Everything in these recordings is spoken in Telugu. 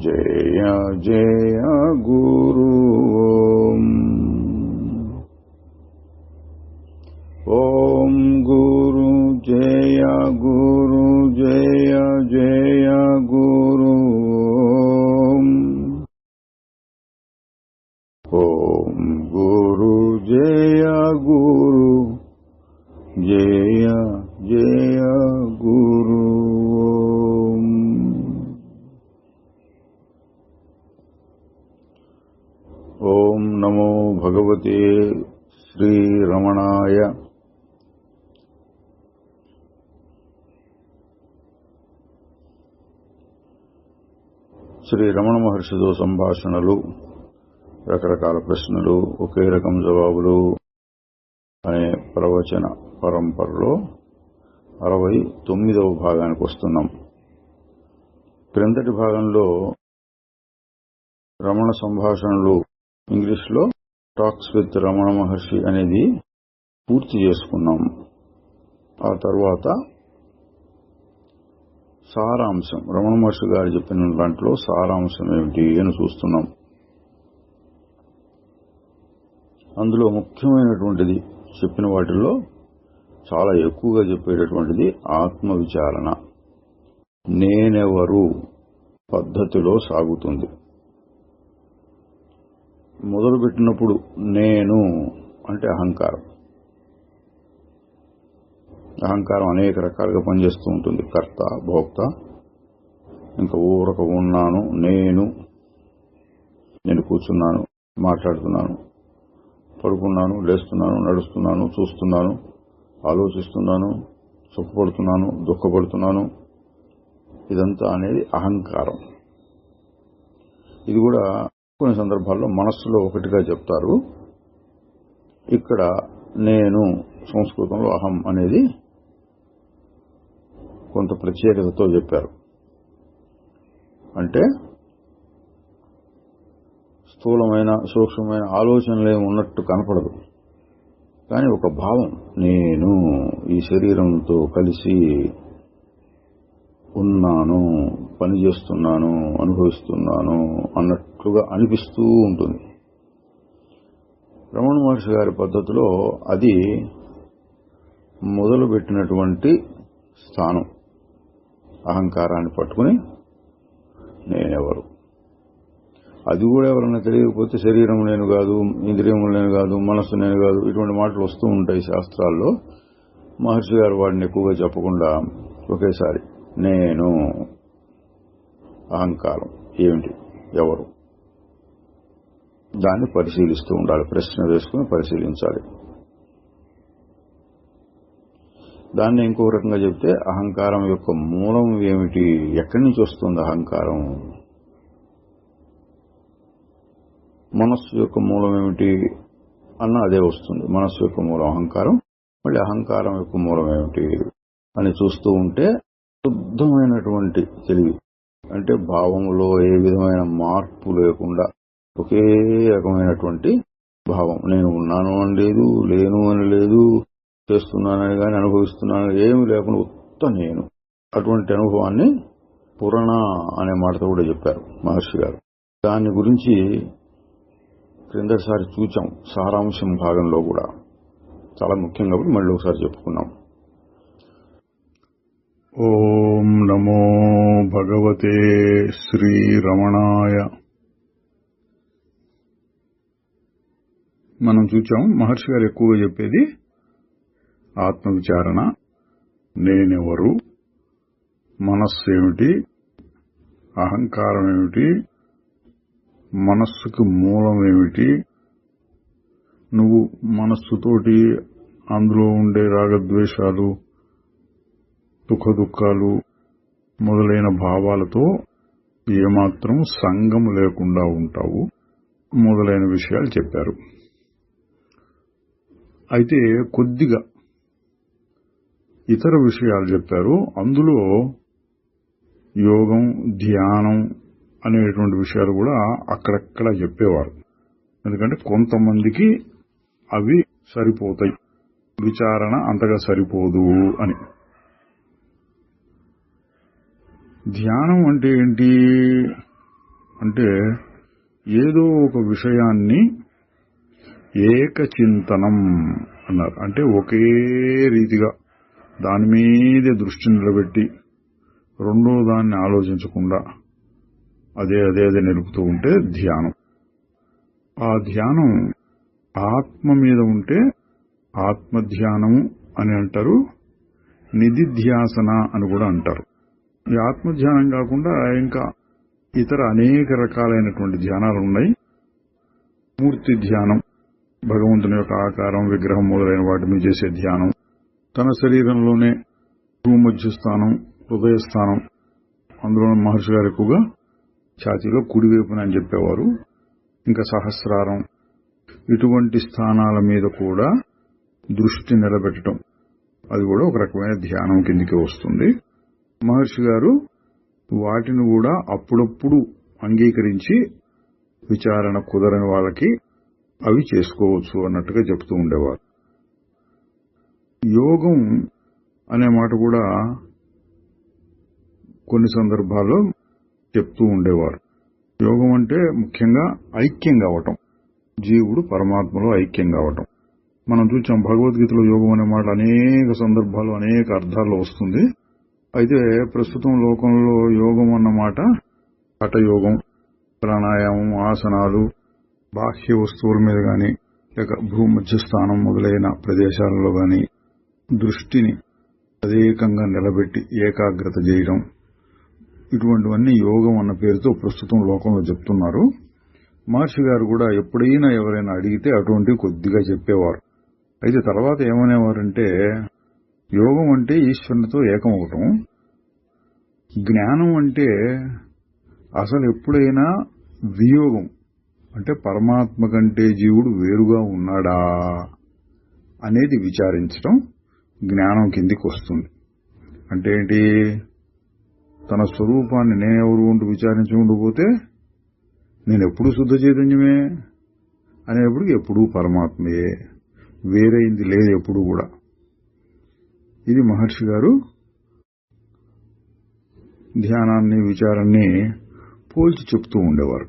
జయ జయ గురు ఓం గురు జయ గురు జయ జయ గురు ఓం గురు జయ గురు జయ జయ గురు ఓం నమో భగవతే శ్రీ రమణాయ. శ్రీ రమణ మహర్షితో సంభాషణలు, రకరకాల ప్రశ్నలు, ఒకే రకం జవాబులు అనే ప్రవచన పరంపరలో 69వ భాగానికి వస్తున్నాం. క్రిందటి భాగంలో రమణ సంభాషణలు, ఇంగ్లీష్లో టాక్స్ విత్ రమణ మహర్షి అనేది పూర్తి చేసుకున్నాం. ఆ తర్వాత సారాంశం, రమణ మహర్షి గారు చెప్పిన దాంట్లో సారాంశం ఏమిటి అని చూస్తున్నాం. అందులో ముఖ్యమైనటువంటిది, చెప్పిన వాటిల్లో చాలా ఎక్కువగా చెప్పేటటువంటిది ఆత్మవిచారణ. నేనెవరు పద్ధతిలో సాగుతుంది. మొదలుపెట్టినప్పుడు నేను అంటే అహంకారం. అహంకారం అనేక రకాలుగా పనిచేస్తూ ఉంటుంది. కర్త, భోక్త, ఇంకా ఊరక ఉన్నాను, నేను కూర్చున్నాను, మాట్లాడుతున్నాను, పడుకున్నాను, లేస్తున్నాను, నడుస్తున్నాను, చూస్తున్నాను, ఆలోచిస్తున్నాను, సుఖపడుతున్నాను, దుఃఖపడుతున్నాను. ఇదంతా అనేది అహంకారం. ఇది కూడా కొన్ని సందర్భాల్లో మనస్సులో ఒకటిగా చెప్తారు. ఇక్కడ నేను, సంస్కృతంలో అహం అనేది కొంత ప్రత్యేకతతో చెప్పారు. అంటే స్థూలమైన, సూక్ష్మమైన ఆలోచనలే ఉన్నట్టు కనపడదు, కానీ ఒక భావం, నేను ఈ శరీరంతో కలిసి ఉన్నాను, పనిచేస్తున్నాను, అనుభవిస్తున్నాను అన్నట్లుగా అనిపిస్తూ ఉంటుంది. రమణ మహర్షి గారి పద్ధతిలో అది మొదలుపెట్టినటువంటి స్థానం. అహంకారాన్ని పట్టుకుని నేనెవరు, అది కూడా ఎవరన్నా తెలియకపోతే శరీరం నేను కాదు, ఇంద్రియములు నేను కాదు, మనస్సు నేను కాదు, ఇటువంటి మాటలు వస్తూ ఉంటాయి శాస్త్రాల్లో. మహర్షి గారు వాటిని ఎక్కువగా చెప్పకుండా ఒకేసారి నేను, అహంకారం ఏమిటి, ఎవరు, దాన్ని పరిశీలిస్తూ ఉండాలి. ప్రశ్న వేసుకుని పరిశీలించాలి. దాన్ని ఇంకో రకంగా చెప్తే అహంకారం యొక్క మూలం ఏమిటి, ఎక్కడి నుంచి వస్తుంది అహంకారం, మనస్సు యొక్క మూలం ఏమిటి అన్న అదే వస్తుంది. మనస్సు యొక్క మూలం అహంకారం, మళ్ళీ అహంకారం యొక్క మూలం ఏమిటి అని చూస్తూ ఉంటే శుద్ధమైనటువంటి తెలివి, అంటే భావంలో ఏ విధమైన మార్పు లేకుండా ఒకే రకమైనటువంటి భావం. నేను ఉన్నాను అని లేదు, లేను అని లేదు, చేస్తున్నానని కానీ అనుభవిస్తున్నానని ఏమీ లేకుండా ఉత్త నేను. అటువంటి అనుభవాన్ని పురాణ అనే మాటతో కూడా చెప్పారు మహర్షి గారు. దాని గురించి క్రిందటిసారి చూచాం, సారాంశం భాగంలో కూడా చాలా ముఖ్యం కాబట్టి మళ్ళీ ఒకసారి చెప్పుకున్నాం. ఓం నమో భగవతే శ్రీ రమణాయ. మనం చూచాం మహర్షి గారు ఎక్కువగా చెప్పేది ఆత్మవిచారణ, నేనెవరు, మనస్సు ఏమిటి, అహంకారం ఏమిటి, మనస్సుకు మూలం ఏమిటి, నువ్వు మనస్సుతోటి అందులో ఉండే రాగద్వేషాలు, సుఖదుఖాలు మొదలైన భావాలతో ఏమాత్రం సంగం లేకుండా ఉంటావు మొదలైన విషయాలు చెప్పారు. అయితే కొద్దిగా ఇతర విషయాలు చెప్పారు. అందులో యోగం, ధ్యానం అనేటువంటి విషయాలు కూడా అక్కడక్కడ చెప్పేవారు. ఎందుకంటే కొంతమందికి అవి సరిపోతాయి, విచారణ అంతగా సరిపోదు అని. ధ్యానం అంటే ఏంటి అంటే ఏదో ఒక విషయాన్ని ఏకచింతనం అన్నారు. అంటే ఒకే రీతిగా దాని మీదే దృష్టి నిలబెట్టి రెండో దాన్ని ఆలోచించకుండా అదే నిలుపుతూ ఉంటే ధ్యానం. ఆ ధ్యానం ఆత్మ మీద ఉంటే ఆత్మధ్యానము అని అంటారు, నిధిధ్యాసన అని కూడా అంటారు. ఈ ఆత్మధ్యానం కాకుండా ఇంకా ఇతర అనేక రకాలైనటువంటి ధ్యానాలు ఉన్నాయి. మూర్తి ధ్యానం, భగవంతుని యొక్క ఆకారం, విగ్రహం మొదలైన వాటి మీద చేసే ధ్యానం. తన శరీరంలోనే భూమధ్యస్థానం, హృదయస్థానం, అందులో మహర్షి గారు ఎక్కువగా ఛాతీలో కుడివైపున అని చెప్పేవారు. ఇంకా సహస్రారం, ఇటువంటి స్థానాల మీద కూడా దృష్టి నిలబెట్టడం, అది కూడా ఒక రకమైన ధ్యానం కిందికి వస్తుంది. మహర్షి గారు వాటిని కూడా అప్పుడప్పుడు అంగీకరించి విచారణ కుదరని వాళ్ళకి అవి చేసుకోవచ్చు అన్నట్టుగా చెప్తూ ఉండేవారు. యోగం అనే మాట కూడా కొన్ని సందర్భాల్లో చెప్తూ ఉండేవారు. యోగం అంటే ముఖ్యంగా ఐక్యం కావటం, జీవుడు పరమాత్మలో ఐక్యం కావటం. మనం చూసాం భగవద్గీతలో యోగం అనే మాట అనేక సందర్భాలు అనేక అర్థాల్లో వస్తుంది. అయితే ప్రస్తుతం లోకంలో యోగం అన్నమాట హఠయోగం, ప్రాణాయామం, ఆసనాలు, బాహ్య వస్తువుల మీద గాని లేక భూమధ్యస్థానం మొదలైన ప్రదేశాలలో గాని దృష్టిని తదేకంగా నిలబెట్టి ఏకాగ్రత చేయడం, ఇటువంటివన్నీ యోగం అన్న పేరుతో ప్రస్తుతం లోకంలో చెప్తున్నారు. మహర్షి గారు కూడా ఎప్పుడైనా ఎవరైనా అడిగితే అటువంటివి కొద్దిగా చెప్పేవారు. అయితే తర్వాత ఏమనేవారంటే, యోగం అంటే ఈశ్వరునితో ఏకమవటం, జ్ఞానం అంటే అసలు ఎప్పుడైనా వియోగం అంటే పరమాత్మ కంటే జీవుడు వేరుగా ఉన్నాడా అనేది విచారించడం జ్ఞానం కిందికి వస్తుంది. అంటే ఏంటి, తన స్వరూపాన్ని నేనెవరు ఉంటూ విచారించుకుంటూ పోతే నేను ఎప్పుడు శుద్ధ చైతన్యమే అనేప్పుడు ఎప్పుడూ పరమాత్మయే, వేరైంది లేదు ఎప్పుడు కూడా. ఇది మహర్షి గారు ధ్యానాన్ని విచారాన్ని పోల్చి చెప్తూ ఉండేవారు.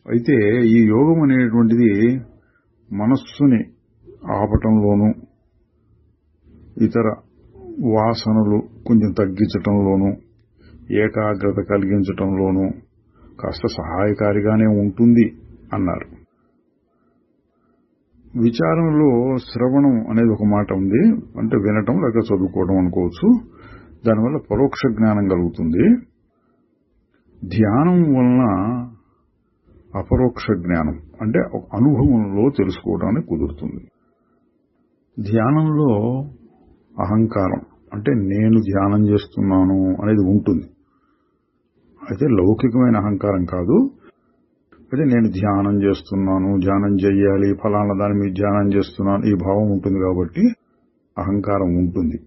అయితే ఈ యోగం అనేటువంటిది మనస్సుని ఆపటంలోనూ ఇతర వాసనలు కొంచెం తగ్గించటంలోనూ ఏకాగ్రత కలిగించటంలోనూ కాస్త సహాయకారిగానే ఉంటుంది అన్నారు. విచారంలో శ్రవణం అనేది ఒక మాట ఉంది, అంటే వినటం లేక చదువుకోవడం అనుకోవచ్చు. దానివల్ల పరోక్ష జ్ఞానం కలుగుతుంది. ధ్యానం వలన అపరోక్ష జ్ఞానం అంటే ఒక అనుభవంలో తెలుసుకోవడానికి కుదురుతుంది. ధ్యానంలో అహంకారం అంటే నేను ధ్యానం చేస్తున్నాను అనేది ఉంటుంది. అయితే లౌకికమైన అహంకారం కాదు. అయితే నేను ధ్యానం చేస్తున్నాను, ధ్యానం చెయ్యాలి, ఫలానా దాని మీద ధ్యానం చేస్తున్నాను, ఈ భావం ఉంటుంది కాబట్టి అహంకారం ఉంటుంది.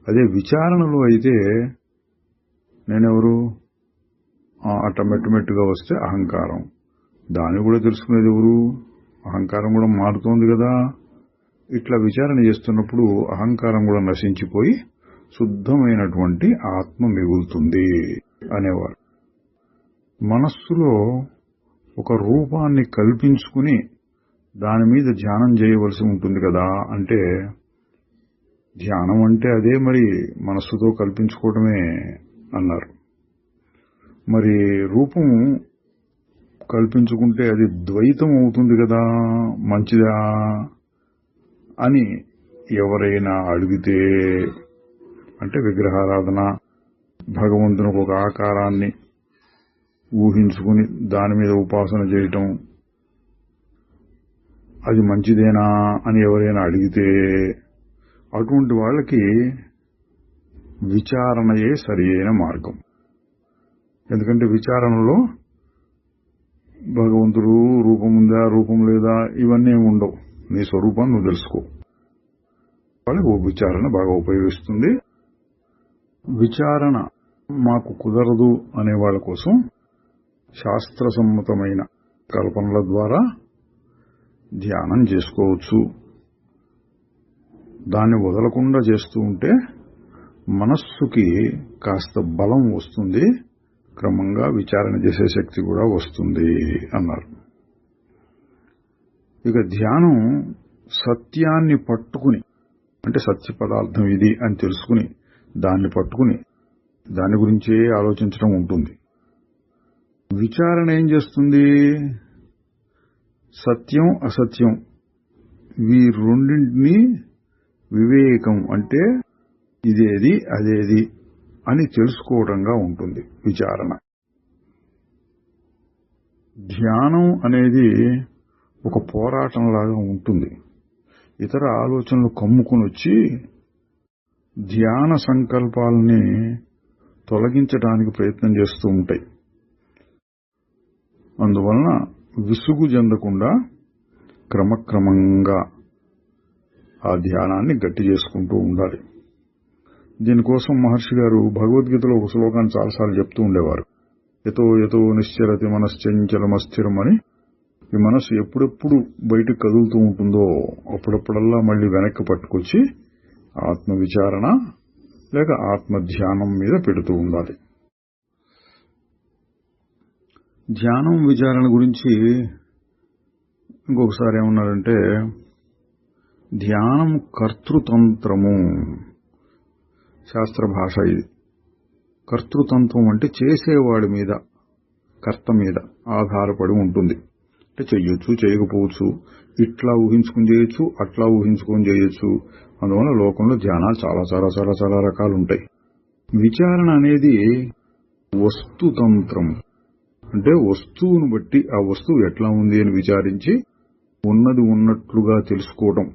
అదే విచారణలో అయితే నేనెవరు అట్ట మెట్టుమెట్టుగా వస్తే అహంకారం, దాన్ని కూడా తెలుసుకునేది ఎవరు, అహంకారం కూడా మారుతోంది కదా. ఇట్లా విచారణ చేస్తున్నప్పుడు అహంకారం కూడా నశించిపోయి శుద్ధమైనటువంటి ఆత్మ మిగులుతుంది అనేవారు. మనస్సులో ఒక రూపాన్ని కల్పించుకుని దాని మీద ధ్యానం చేయవలసి ఉంటుంది కదా. అంటే ధ్యానం అంటే అదే మరి మనస్సుతో కల్పించుకోవడమే అన్నారు. మరి రూపం కల్పించుకుంటే అది ద్వైతం అవుతుంది కదా, మంచిదా అని ఎవరైనా అడిగితే, అంటే విగ్రహారాధన, భగవంతునికి ఒక ఆకారాన్ని ఊహించుకుని దాని మీద ఉపాసన చేయటం, అది మంచిదేనా అని ఎవరైనా అడిగితే అటువంటి వాళ్ళకి విచారణయే సరి అయిన మార్గం. ఎందుకంటే విచారణలో భగవంతుడు రూపం ఉందా రూపం లేదా ఇవన్నీ ఉండవు, నీ స్వరూపాన్ని నువ్వు తెలుసుకో. వాళ్ళకి విచారణ బాగా ఉపయోగిస్తుంది. విచారణ మాకు కుదరదు అనే వాళ్ళ కోసం శాస్త్రసమ్మతమైన కల్పనల ద్వారా ధ్యానం చేసుకోవచ్చు. దాన్ని వదలకుండా చేస్తూ ఉంటే మనస్సుకి కాస్త బలం వస్తుంది, క్రమంగా విచారణ చేసే శక్తి కూడా వస్తుంది అన్నారు. ఇక ధ్యానం సత్యాన్ని పట్టుకుని, అంటే సత్య పదార్థం ఇది అని తెలుసుకుని దాన్ని పట్టుకుని దాని గురించే ఆలోచించడం ఉంటుంది. విచారణ ఏం చేస్తుంది? సత్యం అసత్యం ఈ రెండింటినీ వివేకం అంటే ఇదేది అదేది అని తెలుసుకోవడంగా ఉంటుంది విచారణ. ధ్యానం అనేది ఒక పోరాటంలాగా ఉంటుంది. ఇతర ఆలోచనలు కమ్ముకుని వచ్చి ధ్యాన సంకల్పాలని తొలగించడానికి ప్రయత్నం చేస్తూ ఉంటాయి. అందువలన విసుగు చెందకుండా క్రమక్రమంగా ఆ ధ్యానాన్ని గట్టి చేసుకుంటూ ఉండాలి. దీనికోసం మహర్షి గారు భగవద్గీతలో ఒక శ్లోకాన్ని చాలాసార్లు చెప్తూ ఉండేవారు. యతో యతో నిశ్చరతి మనశ్చంచలమస్థిరం అని. ఈ మనసు ఎప్పుడెప్పుడు బయటకు కదులుతూ ఉంటుందో అప్పుడప్పుడల్లా మళ్లీ వెనక్కి పట్టుకొచ్చి ఆత్మ విచారణ లేక ఆత్మ ధ్యానం మీద పెడుతూ ఉండాలి. ధ్యానం విచారణ గురించి ఇంకొకసారి ఏమన్నారంటే, ధ్యానం కర్తృతంత్రము. శాస్త్ర భాష ఇది. కర్తృతంత్రం అంటే చేసేవాడి మీద, కర్త మీద ఆధారపడి ఉంటుంది. అంటే చెయ్యొచ్చు, చేయకపోవచ్చు, ఇట్లా ఊహించుకుని చేయొచ్చు, అట్లా ఊహించుకొని చేయొచ్చు. అందువల్ల లోకంలో ధ్యానాలు చాలా చాలా చాలా చాలా రకాలు ఉంటాయి. విచారణ అనేది వస్తుతంత్రం. అంటే వస్తువును బట్టి ఆ వస్తువు ఎట్లా ఉంది అని విచారించి ఉన్నది ఉన్నట్లుగా తెలుసుకోవడం.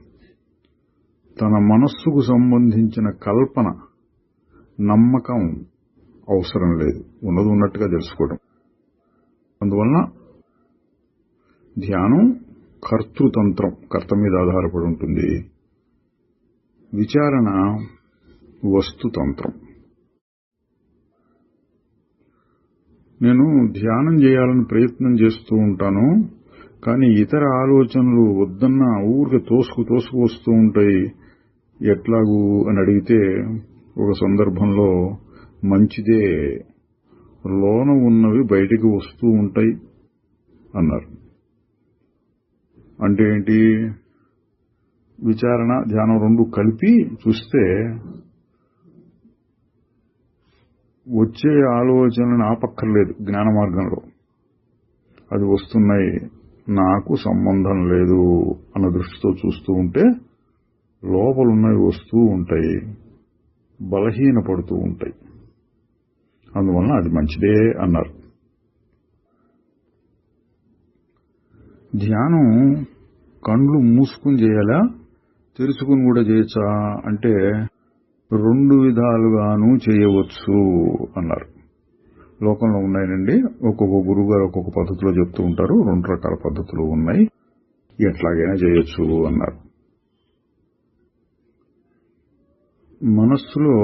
తన మనస్సుకు సంబంధించిన కల్పన, నమ్మకం అవసరం లేదు, ఉన్నది ఉన్నట్టుగా తెలుసుకోవడం. అందువలన ధ్యానం కర్తృతంత్రం, కర్త మీద ఆధారపడి ఉంటుంది. విచారణ వస్తుతంత్రం. నేను ధ్యానం చేయాలని ప్రయత్నం చేస్తూ ఉంటాను, కానీ ఇతర ఆలోచనలు వద్దన్నా ఊరికి తోసుకు వస్తూ ఉంటాయి. ఎట్లాగూ అని అడిగితే ఒక సందర్భంలో మంచిదే, లోన ఉన్నవి బయటికి వస్తూ ఉంటాయి అన్నారు. అంటే ఏంటి? విచారణ ధ్యానం రెండు కలిపి చూస్తే వచ్చే ఆలోచనలను ఆపక్కర్లేదు. జ్ఞాన మార్గంలో అది వస్తున్నాయి, నాకు సంబంధం లేదు అన్న దృష్టితో చూస్తూ ఉంటే లోపలున్నవి వస్తూ ఉంటాయి, బలహీనపడుతూ ఉంటాయి. అందువలన అది మంచిదే అన్నారు. ధ్యానం కండ్లు మూసుకుని చేయాలా, తెరుచుకుని కూడా చేయొచ్చా అంటే రెండు విధాలుగానూ చేయవచ్చు అన్నారు. లోకంలో ఉన్నాయనండి, ఒక్కొక్క గురువు గారు ఒక్కొక్క పద్ధతిలో చెప్తూ ఉంటారు. రెండు రకాల పద్ధతులు ఉన్నాయి, ఎట్లాగైనా చేయొచ్చు అన్నారు. మనస్సులో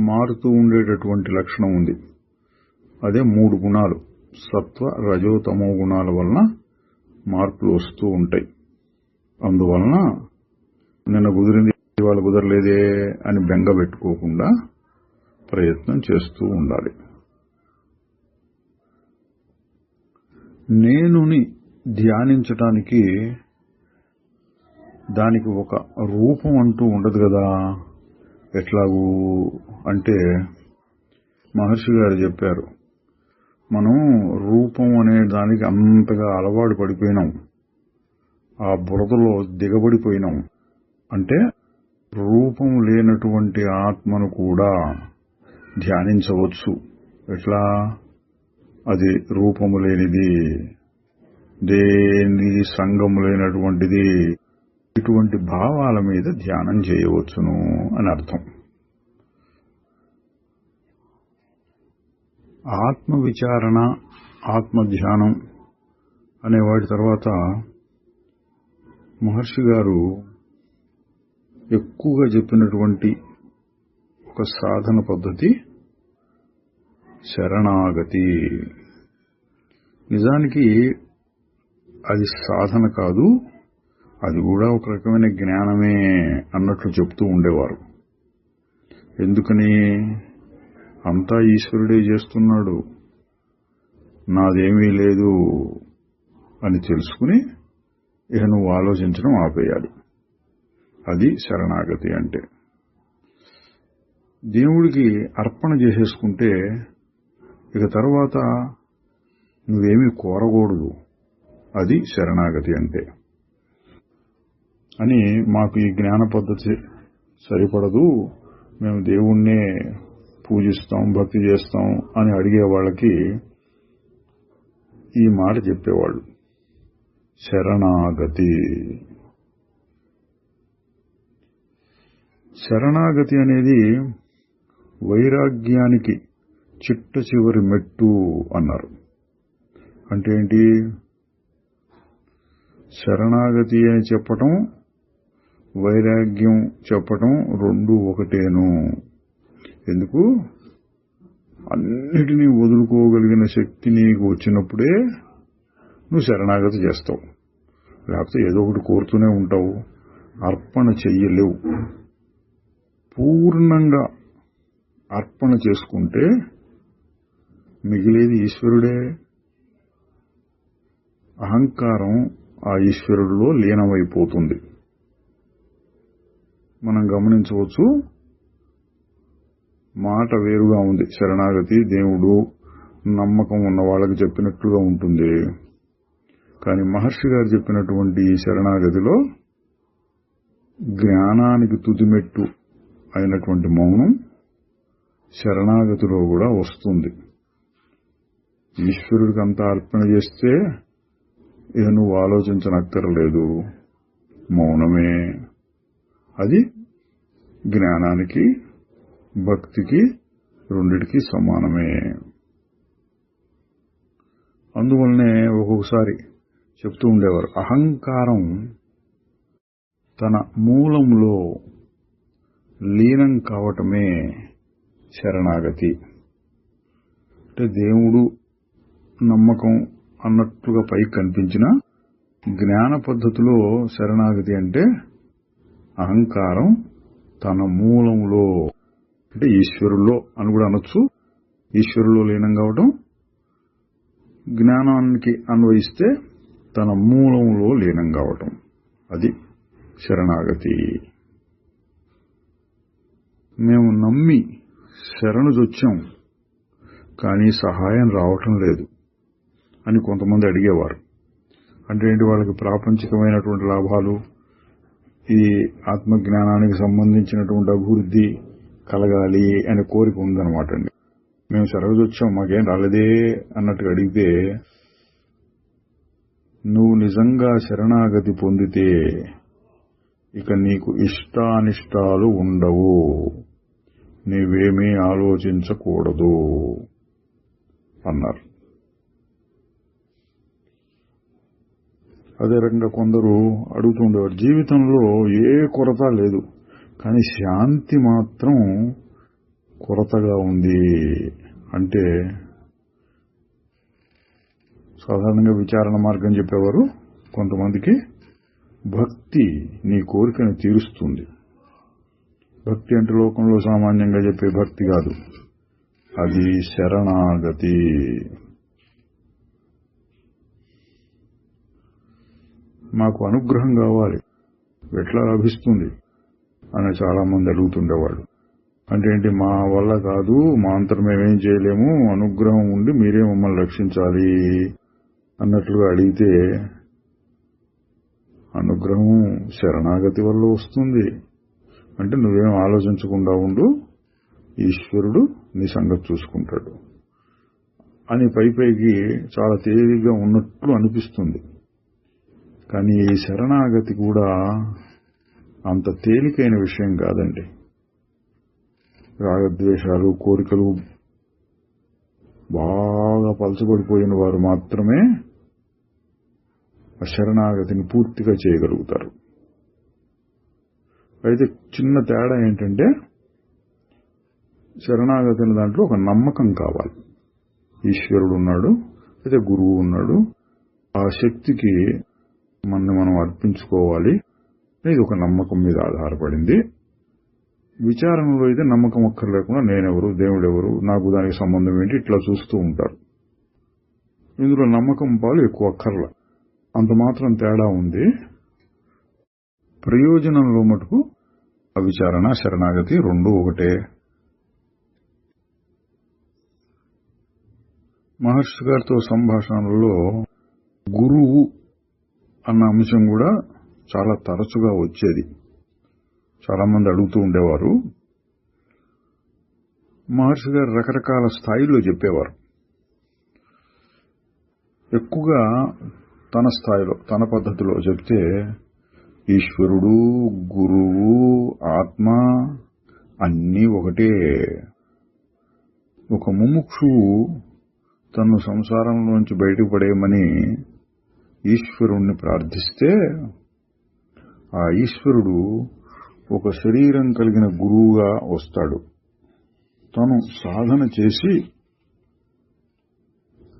మారుతూ ఉండేటటువంటి లక్షణం ఉంది. అదే మూడు గుణాలు, సత్వ రజో తమో గుణాల వలన మార్పులు వస్తూ ఉంటాయి. అందువలన నిన్న కుదిరింది ఇవాళ కుదరలేదే అని బెంగ పెట్టుకోకుండా ప్రయత్నం చేస్తూ ఉండాలి. నేనుని ధ్యానించటానికి దానికి ఒక రూపం అంటూ ఉండదు కదా. ఎట్లాగూ అంటే మహర్షి గారు చెప్పారు, మనం రూపం అనే దానికి అంతగా అలవాటు పడిపోయినాం, ఆ బురదలో దిగబడిపోయినాం. అంటే రూపం లేనటువంటి ఆత్మను కూడా ధ్యానించవచ్చు. ఎట్లా? అది రూపము లేనిది, దేని సంగము లేనటువంటిది. ఇటువంటి భావాల మీద ధ్యానం చేయవచ్చును అని అర్థం. ఆత్మ విచారణ, ఆత్మ ధ్యానం అనే వాటి తర్వాత మహర్షి గారు ఎక్కువగా చెప్పినటువంటి ఒక సాధన పద్ధతి శరణాగతి. నిజానికి అది సాధన కాదు, అది కూడా ఒక రకమైన జ్ఞానమే అన్నట్లు చెప్తూ ఉండేవారు. ఎందుకని? అంతా ఈశ్వరుడే చేస్తున్నాడు, నాదేమీ లేదు అని తెలుసుకుని ఇక నువ్వు ఆలోచించడం ఆపేయాలి. అది శరణాగతి అంటే. దేవుడికి అర్పణ చేసేసుకుంటే ఇక తర్వాత నువ్వేమీ కోరకూడదు. అది శరణాగతి అంటే. అని మాకు ఈ జ్ఞాన పద్ధతి సరిపడదు, మేము దేవుణ్ణే పూజిస్తాం, భక్తి చేస్తాం అని అడిగే వాళ్ళకి ఈ మాట చెప్పేవాళ్ళు, శరణాగతి. శరణాగతి అనేది వైరాగ్యానికి చిట్ట చివరి మెట్టు అన్నారు. అంటే ఏంటి? శరణాగతి అని చెప్పటం, వైరాగ్యం చెప్పటం రెండు ఒకటేను. ఎందుకు? అన్నిటినీ వదులుకోగలిగిన శక్తి నీకు వచ్చినప్పుడే నువ్వు శరణాగతి చేస్తావు. లేకపోతే ఏదో ఒకటి కోరుతూనే ఉంటావు, అర్పణ చెయ్యలేవు. పూర్ణంగా అర్పణ చేసుకుంటే మిగిలేది ఈశ్వరుడే. అహంకారం ఆ ఈశ్వరుడిలో లీనమైపోతుంది. మనం గమనించవచ్చు, మాట వేరుగా ఉంది. శరణాగతి దేవుడు నమ్మకం ఉన్న వాళ్ళకి చెప్పినట్లుగా ఉంటుంది. కానీ మహర్షి గారు చెప్పినటువంటి ఈ శరణాగతిలో జ్ఞానానికి తుదిమెట్టు అయినటువంటి మౌనం శరణాగతిలో కూడా వస్తుంది. ఈశ్వరుడికి అంతా అర్పణ చేస్తే ఇక నువ్వు ఆలోచించనక్కర్లేదు, మౌనమే. అది జ్ఞానానికి భక్తికి రెండిటికి సమానమే. అందువల్లనే ఒక్కొక్కసారి చెప్తూ ఉండేవారు, అహంకారం తన మూలంలో లీనం కావటమే శరణాగతి. అంటే దేవుడు నమ్మకం అన్నట్లుగా పైకి కనిపించిన జ్ఞాన పద్ధతిలో శరణాగతి అంటే అహంకారం తన మూలంలో, అంటే ఈశ్వరుల్లో అని కూడా అనొచ్చు, ఈశ్వరులో లీనం కావటం. జ్ఞానానికి అన్వయిస్తే తన మూలంలో లీనం కావటం, అది శరణాగతి. మేము నమ్మి శరణుజొచ్చాం, కానీ సహాయం రావటం లేదు అని కొంతమంది అడిగేవారు. అంటే ఏంటి? వాళ్ళకి ప్రాపంచికమైనటువంటి లాభాలు, ఈ ఆత్మజ్ఞానానికి సంబంధించినటువంటి అభివృద్ధి కలగాలి అనే కోరిక ఉందన్నమాట అండి. మేము శరణుజొచ్చాం, మాకేం రాలేదే అన్నట్టుగా అడిగితే, నువ్వు నిజంగా శరణాగతి పొందితే ఇక నీకు ఇష్టానిష్టాలు ఉండవు, నీవేమీ ఆలోచించకూడదు అన్నారు. అదే రకంగా కొందరు అడుగుతుండేవారు, జీవితంలో ఏ కొరత లేదు కానీ శాంతి మాత్రం కొరతగా ఉంది అంటే, సాధారణంగా విచారణ మార్గం చెప్పేవారు. కొంతమందికి భక్తి నీ కోరికను తీరుస్తుంది. భక్తి అంటే లోకంలో సామాన్యంగా చెప్పే భక్తి కాదు, అది శరణాగతి. మాకు అనుగ్రహం కావాలి, ఎట్లా లభిస్తుంది అని చాలా మంది అడుగుతుండేవాడు. అంటే ఏంటి? మా వల్ల కాదు, మా అంతరం మేమేం చేయలేము, అనుగ్రహం ఉండి మీరే మమ్మల్ని రక్షించాలి అన్నట్లుగా అడిగితే, అనుగ్రహం శరణాగతి వల్ల వస్తుంది. అంటే నువ్వేం ఆలోచించకుండా ఉండు, ఈశ్వరుడు నీ సంగతి చూసుకుంటాడు అని పైకి చాలా తేలిగ్గా ఉన్నట్లు అనిపిస్తుంది. కానీ ఈ శరణాగతి కూడా అంత తేలికైన విషయం కాదండి. రాగద్వేషాలు, కోరికలు బాగా పలచబడిపోయిన వారు మాత్రమే ఆ శరణాగతిని పూర్తిగా చేయగలుగుతారు. అయితే చిన్న తేడా ఏంటంటే, శరణాగతి దాంట్లో ఒక నమ్మకం కావాలి. ఈశ్వరుడు ఉన్నాడు, అయితే గురువు ఉన్నాడు, ఆ శక్తికి మనం అర్పించుకోవాలి. ఇది ఒక నమ్మకం మీద ఆధారపడింది. విచారణలో అయితే నమ్మకం అక్కర్లేకుండా నేనెవరు, దేవుడెవరు, నాకు దానికి సంబంధం ఏంటి, ఇట్లా చూస్తూ ఉంటారు. ఇందులో నమ్మకం పాలు ఎక్కువ అక్కర్ల, అంత మాత్రం తేడా ఉంది. ప్రయోజనంలో మటుకు అవిచారణ, శరణాగతి రెండూ ఒకటే. మహర్షి గారితో సంభాషణలో గురువు అన్న అంశం కూడా చాలా తరచుగా వచ్చేది. చాలా మంది అడుగుతూ ఉండేవారు. మహర్షి గారు రకరకాల స్థాయిల్లో చెప్పేవారు. ఎక్కువగా తన స్థాయిలో, తన పద్ధతిలో చెప్తే ఈశ్వరుడు, గురువు, ఆత్మ అన్నీ ఒకటే. ఒక ముముక్షువు తను సంసారంలోంచి బయటకు పడేయమని ఈశ్వరుణ్ణి ప్రార్థిస్తే ఆ ఈశ్వరుడు ఒక శరీరం కలిగిన గురువుగా వస్తాడు. తను సాధన చేసి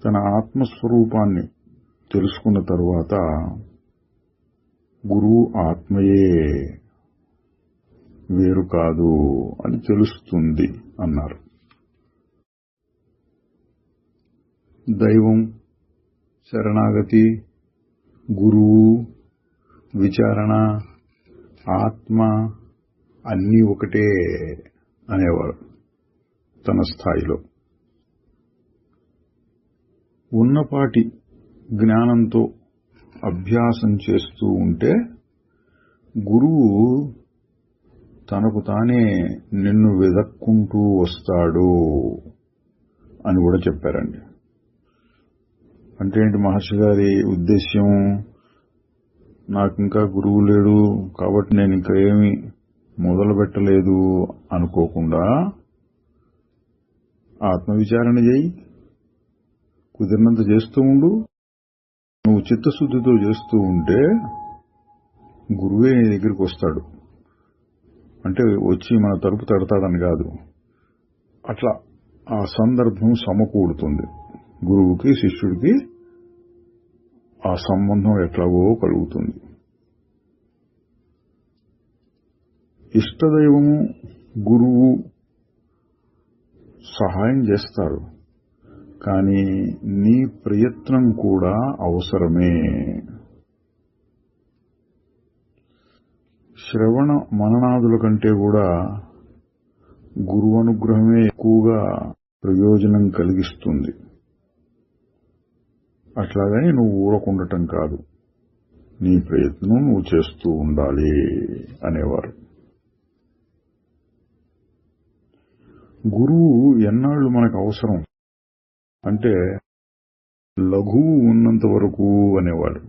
తన ఆత్మస్వరూపాన్ని తెలుసుకున్న తరువాత గురువు ఆత్మయే, వేరు కాదు అని తెలుస్తుంది అన్నారు. దైవం, శరణాగతి, గురువు, విచారణ, ఆత్మ అన్నీ ఒకటే అనేవారు తన స్థాయిలో. ఉన్నపాటి జ్ఞానంతో అభ్యాసం చేస్తూ ఉంటే గురువు తనకు తానే నిన్ను వెదక్కుంటూ వస్తాడు అని కూడా చెప్పారండి. అంటే ఏంటి మహర్షి గారి ఉద్దేశ్యం? నాకింకా గురువు లేడు కాబట్టి నేను ఇంకా ఏమీ మొదలు పెట్టలేదు అనుకోకుండా ఆత్మవిచారణ చేయి, కుదిరినంత చేస్తూ ఉండు. నువ్వు చిత్తశుద్ధితో చేస్తూ ఉంటే గురువే నీ దగ్గరికి వస్తాడు. అంటే వచ్చి మన తలుపు తడతాడని కాదు, అట్లా ఆ సందర్భం సమకూడుతుంది. గురువుకి శిష్యుడికి ఆ సంబంధం ఎట్లాగో కలుగుతుంది. ఇష్టదైవము, గురువు సహాయం చేస్తారు, కానీ నీ ప్రయత్నం కూడా అవసరమే. శ్రవణ మననాదుల కంటే కూడా గురువు అనుగ్రహమే ఎక్కువగా ప్రయోజనం కలిగిస్తుంది. అట్లాగని నువ్వు ఊరకుండటం కాదు, నీ ప్రయత్నం నువ్వు చేస్తూ ఉండాలి అనేవారు. గురువు ఎన్నాళ్ళు మనకు అవసరం అంటే లఘువు ఉన్నంత వరకు అనేవాడు.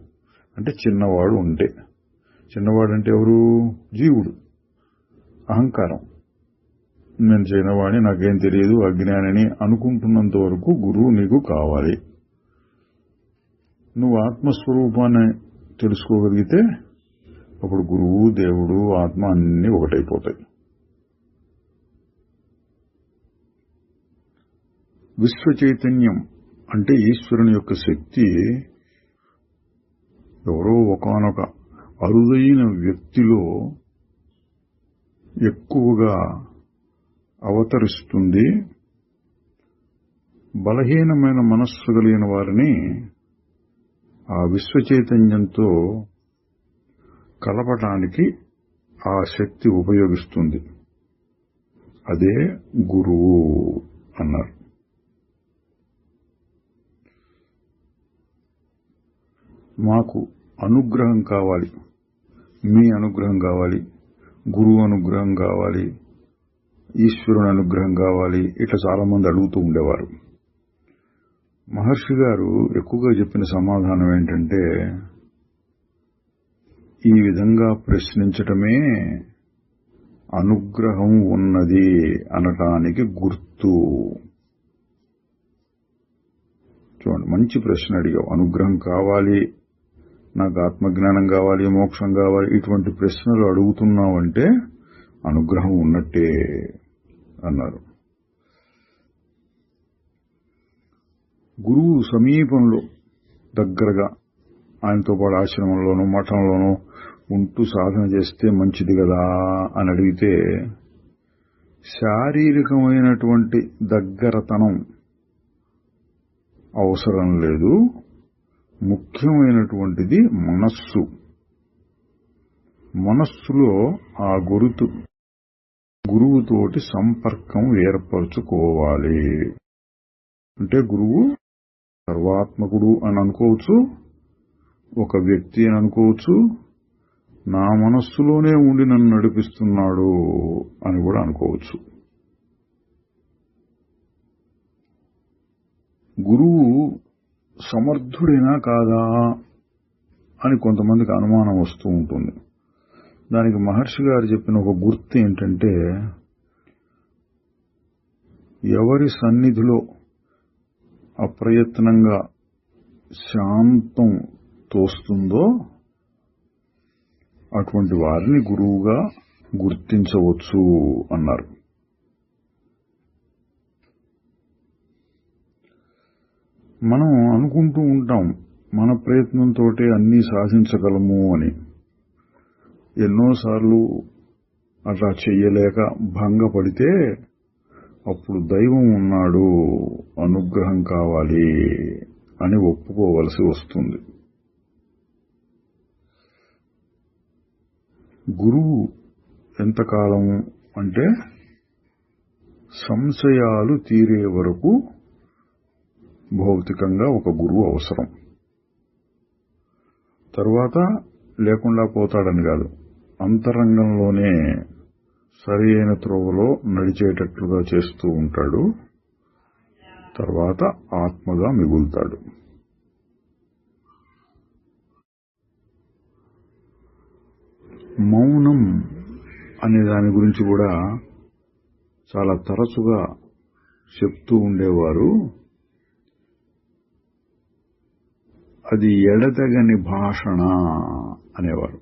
అంటే చిన్నవాడు ఉంటే, చిన్నవాడంటే ఎవరు? జీవుడు, అహంకారం. నేను చిన్నవాడిని, నాకేం తెలియదు, అజ్ఞానిని అనుకుంటున్నంత వరకు గురువు నీకు కావాలి. నువ్వు ఆత్మస్వరూపాన్ని తెలుసుకోగలిగితే అప్పుడు గురువు, దేవుడు, ఆత్మ అన్నీ ఒకటైపోతాయి. విశ్వ చైతన్యం అంటే ఈశ్వరుని యొక్క శక్తి ఎవరో ఒకానొక అరుదైన వ్యక్తిలో ఎక్కువగా అవతరిస్తుంది. బలహీనమైన మనస్సు కలిగిన వారిని ఆ విశ్వ చైతన్యంతో కలపటానికి ఆ శక్తి ఉపయోగిస్తుంది. అదే గురువు అన్నారు. మాకు అనుగ్రహం కావాలి, మీ అనుగ్రహం కావాలి, గురువు అనుగ్రహం కావాలి, ఈశ్వరుని అనుగ్రహం కావాలి, ఇట్లా చాలా మంది అడుగుతూ ఉండేవారు. మహర్షి గారు ఎక్కువగా చెప్పిన సమాధానం ఏంటంటే, ఈ విధంగా ప్రశ్నించటమే అనుగ్రహం ఉన్నది అనటానికి గుర్తు. చూడండి, మంచి ప్రశ్న అడిగావు. అనుగ్రహం కావాలి, నాకు ఆత్మజ్ఞానం కావాలి, మోక్షం కావాలి, ఇటువంటి ప్రశ్నలు అడుగుతున్నావంటే అనుగ్రహం ఉన్నట్టే అన్నారు. గురువు సమీపంలో దగ్గరగా ఆయనతో పాటు ఆశ్రమంలోనూ మఠంలోనూ ఉంటూ సాధన చేస్తే మంచిది కదా అని అడిగితే, శారీరకమైనటువంటి దగ్గరతనం అవసరం లేదు. ముఖ్యమైనటువంటిది మనస్సు. మనస్సులో ఆ గురువుతోటి సంపర్కం ఏర్పరచుకోవాలి. అంటే గురువు సర్వాత్మకుడు అని అనుకోవచ్చు, ఒక వ్యక్తి అని అనుకోవచ్చు, నా మనస్సులోనే ఉండి నన్ను నడిపిస్తున్నాడు అని కూడా అనుకోవచ్చు. గురువు సమర్థుడేనా కాదా అని కొంతమందికి అనుమానం వస్తూ ఉంటుంది. దానికి మహర్షి గారు చెప్పిన ఒక గుర్తు ఏంటంటే, ఎవరి సన్నిధిలో అప్రయత్నంగా శాంతం తోస్తుందో అటువంటి వారిని గురువుగా గుర్తించవచ్చు అన్నారు. మనం అనుకుంటూ ఉంటాం మన ప్రయత్నంతో అన్నీ సాధించగలము అని. ఎన్నోసార్లు అట్లా చెయ్యలేక భంగపడితే అప్పుడు దైవం ఉన్నాడు, అనుగ్రహం కావాలి అని ఒప్పుకోవలసి వస్తుంది. గురువు ఎంతకాలం అంటే సంశయాలు తీరే వరకు భౌతికంగా ఒక గురువు అవసరం. తరువాత లేకుండా పోతాడని కాదు, అంతరంగంలోనే సరైన త్రోవలో నడిచేటట్లుగా చేస్తూ ఉంటాడు. తర్వాత ఆత్మగా మిగులుతాడు. మౌనం అనే దాని గురించి కూడా చాలా తరచుగా చెప్తూ ఉండేవారు. అది ఎడతెగని భాషణ అనేవారు.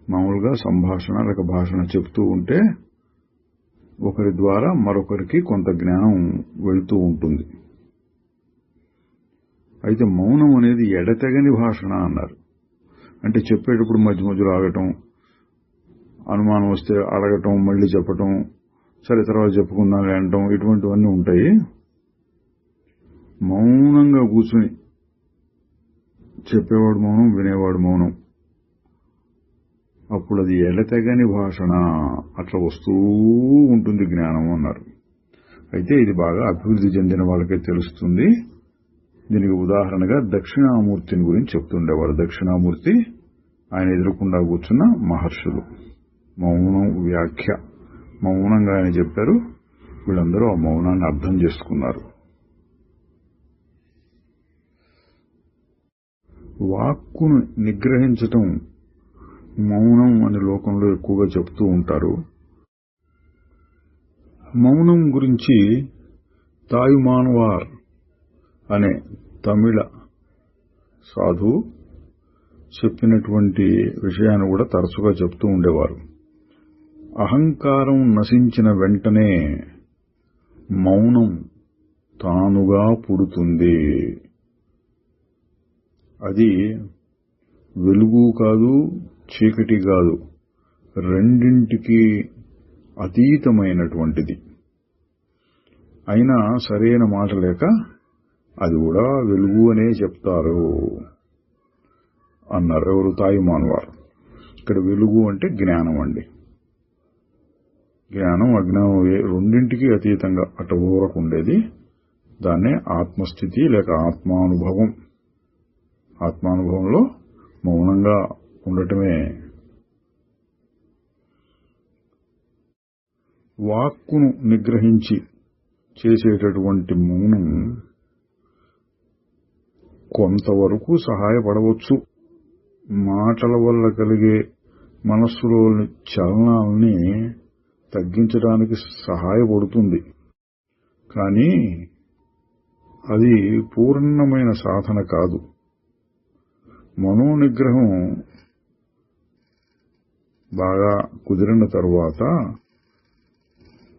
మామూలుగా సంభాషణ లేక భాషణ చెప్తూ ఉంటే ఒకరి ద్వారా మరొకరికి కొంత జ్ఞానం వెళ్తూ ఉంటుంది. అయితే మౌనం అనేది ఎడతెగని భాషణ అన్నారు. అంటే చెప్పేటప్పుడు మధ్య మధ్యలో ఆగటం, అనుమానం వస్తే అడగటం, మళ్ళీ చెప్పటం, సరే తర్వాత చెప్పుకుందాం అనటం, ఇటువంటివన్నీ ఉంటాయి. మౌనంగా కూర్చుని చెప్పేవాడు మౌనం, వినేవాడు మౌనం, అప్పుడు అది ఎడతెగని భాషణ, అట్లా వస్తూ ఉంటుంది జ్ఞానం అన్నారు. అయితే ఇది బాగా అభివృద్ధి చెందిన వాళ్ళకే తెలుస్తుంది. దీనికి ఉదాహరణగా దక్షిణామూర్తిని గురించి చెప్తుండేవారు. దక్షిణామూర్తి ఆయన ఎదురుకుండా కూర్చున్న మహర్షులు. మౌనం వ్యాఖ్య, మౌనంగా ఆయన చెప్పారు. వీళ్ళందరూ ఆ మౌనాన్ని అర్థం చేసుకున్నారు. వాక్కును నిగ్రహించటం మౌనం అని లోకంలో ఎక్కువగా చెప్తూ ఉంటారు. మౌనం గురించి తాయుమానవార్ అనే తమిళ సాధువు చెప్పినటువంటి విషయాన్ని కూడా తరచుగా చెప్తూ ఉండేవారు. అహంకారం నశించిన వెంటనే మౌనం తానుగా పుడుతుంది. అది వెలుగు కాదు, చీకటి కాదు, రెండింటికి అతీతమైనటువంటిది. అయినా సరైన మాట లేక అది కూడా వెలుగు అనే చెప్తారు అన్నారు. ఎవరు? తాయుమానవారు. ఇక్కడ వెలుగు అంటే జ్ఞానం అండి. జ్ఞానం అజ్ఞానం రెండింటికి అతీతంగా అటు ఊరకు ఉండేది. దాన్నే ఆత్మస్థితి లేక ఆత్మానుభవం. ఆత్మానుభవంలో మౌనంగా ఉండటమే. వాక్కును నిగ్రహించి చేసేటటువంటి మౌనం కొంతవరకు సహాయపడవచ్చు. మాటల వల్ల కలిగే మనస్సులోని చలనాల్ని తగ్గించడానికి సహాయపడుతుంది. కానీ అది పూర్ణమైన సాధన కాదు. మనోనిగ్రహం బాగా కుదిరిన తరువాత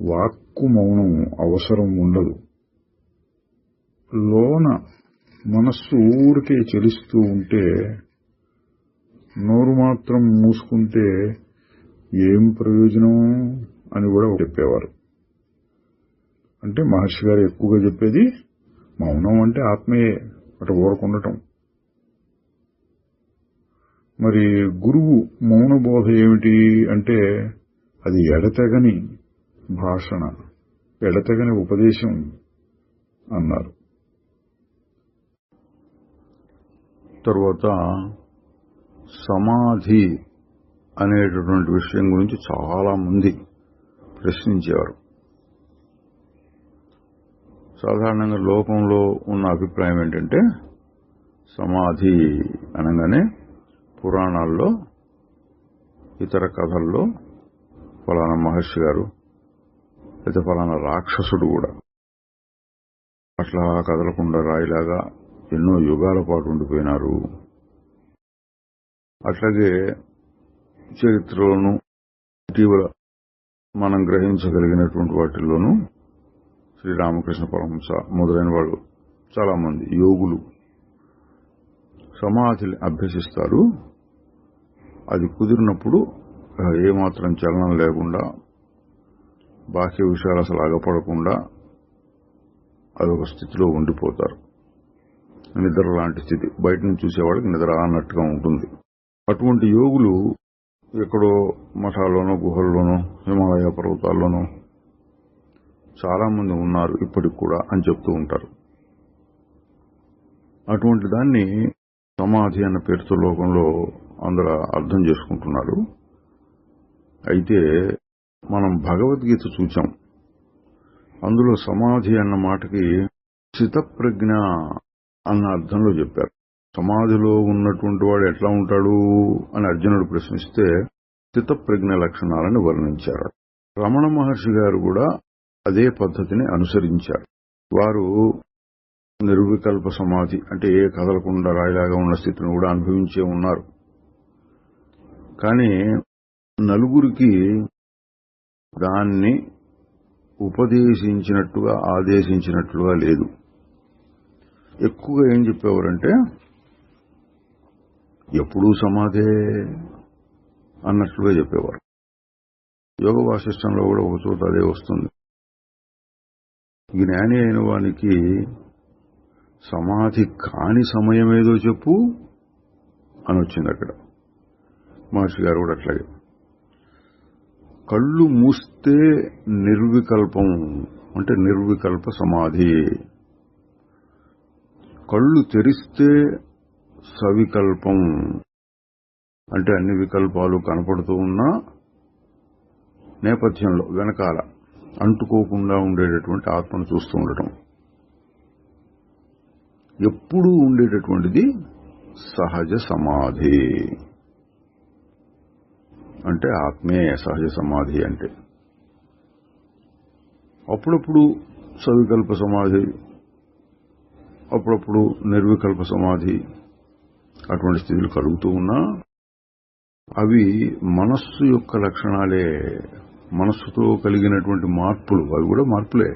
వాక్కు మౌనం అవసరం ఉండదు. లోన మనస్సు ఊరికే చలిస్తూ ఉంటే, నోరు మాత్రం మూసుకుంటే ఏం ప్రయోజనం అని కూడా చెప్పేవారు. అంటే మహర్షి గారు ఎక్కువగా చెప్పేది మౌనం అంటే ఆత్మయే, అటు ఊరకుండటం. మరి గురువు మౌన బోధ ఏమిటి అంటే అది ఎడతెగని భాషణ, ఎడతెగని ఉపదేశం అన్నారు. తర్వాత సమాధి అనేటటువంటి విషయం గురించి చాలా మంది ప్రశ్నించేవారు. సాధారణంగా లోకంలో ఉన్న అభిప్రాయం ఏంటంటే సమాధి అనగానే పురాణాల్లో, ఇతర కథల్లో ఫలానా మహర్షి గారు లేదా ఫలానా రాక్షసుడు కూడా అట్లా కదలకుండా రాయిలాగా ఎన్నో యుగాల పాటు ఉండిపోయినారు. అట్లాగే చరిత్రలోనూ ఇటీవల మనం గ్రహించగలిగినటువంటి వాటిల్లోనూ శ్రీరామకృష్ణ పరమహంస మొదలైన వాళ్ళు చాలా మంది యోగులు సమాధిని అభ్యసిస్తారు. అది కుదిరినప్పుడు ఏమాత్రం చలనం లేకుండా, బాహ్య విషయాలు అసలు అగపడకుండా అదొక స్థితిలో ఉండిపోతారు. నిద్ర లాంటి స్థితి, బయట నుంచి చూసేవాళ్ళకి నిద్ర అన్నట్టుగా ఉంటుంది. అటువంటి యోగులు ఎక్కడో మఠాల్లోనో, గుహల్లోనో, హిమాలయ పర్వతాల్లోనో చాలా మంది ఉన్నారు ఇప్పటికి కూడా అని చెప్తూ ఉంటారు. అటువంటి దాన్ని సమాధి అన్న పేరుతో లోకంలో అందరూ అర్థం చేసుకుంటున్నారు. అయితే మనం భగవద్గీత చూచాం. అందులో సమాధి అన్న మాటకి స్థితప్రజ్ఞ అన్న అర్థంలో చెప్పారు. సమాధిలో ఉన్నటువంటి వాడు ఎట్లా ఉంటాడు అని అర్జునుడు ప్రశ్నిస్తే స్థితప్రజ్ఞ లక్షణాలను వర్ణించారు. రమణ మహర్షి గారు కూడా అదే పద్ధతిని అనుసరించారు. వారు నిర్వికల్ప సమాధి అంటే ఏ కదలకుండా రాయిలాగా ఉన్న స్థితిని కూడా అనుభవించే ఉన్నారు. కానీ నలుగురికి దాన్ని ఉపదేశించినట్టుగా, ఆదేశించినట్లుగా లేదు. ఎక్కువగా ఏం చెప్పేవారంటే ఎప్పుడూ సమాధే అన్నట్లుగా చెప్పేవారు. యోగ వాసిష్టంలో కూడా ఒక చోట అదే వస్తుంది. జ్ఞాని అయిన వానికి సమాధి కాని సమయం ఏదో చెప్పు అని వచ్చింది అక్కడ. మహర్షి గారు కూడా అట్లాగే కళ్ళు మూస్తే నిర్వికల్పం అంటే నిర్వికల్ప సమాధి, కళ్ళు తెరిస్తే సవికల్పం అంటే అన్ని వికల్పాలు కనపడుతూ ఉన్నా నేపథ్యంలో వెనకాల అంటుకోకుండా ఉండేటటువంటి ఆత్మను చూస్తూ ఉండటం. ఎప్పుడూ ఉండేటటువంటిది సహజ సమాధి అంటే ఆత్మే సహజ సమాధి అంటే. అప్పుడప్పుడు సవికల్ప సమాధి, అప్పుడప్పుడు నిర్వికల్ప సమాధి అటువంటి స్థితులు కలుగుతూ ఉన్నా అవి మనస్సు యొక్క లక్షణాలే. మనస్సుతో కలిగినటువంటి మార్పులు, అవి కూడా మార్పులే.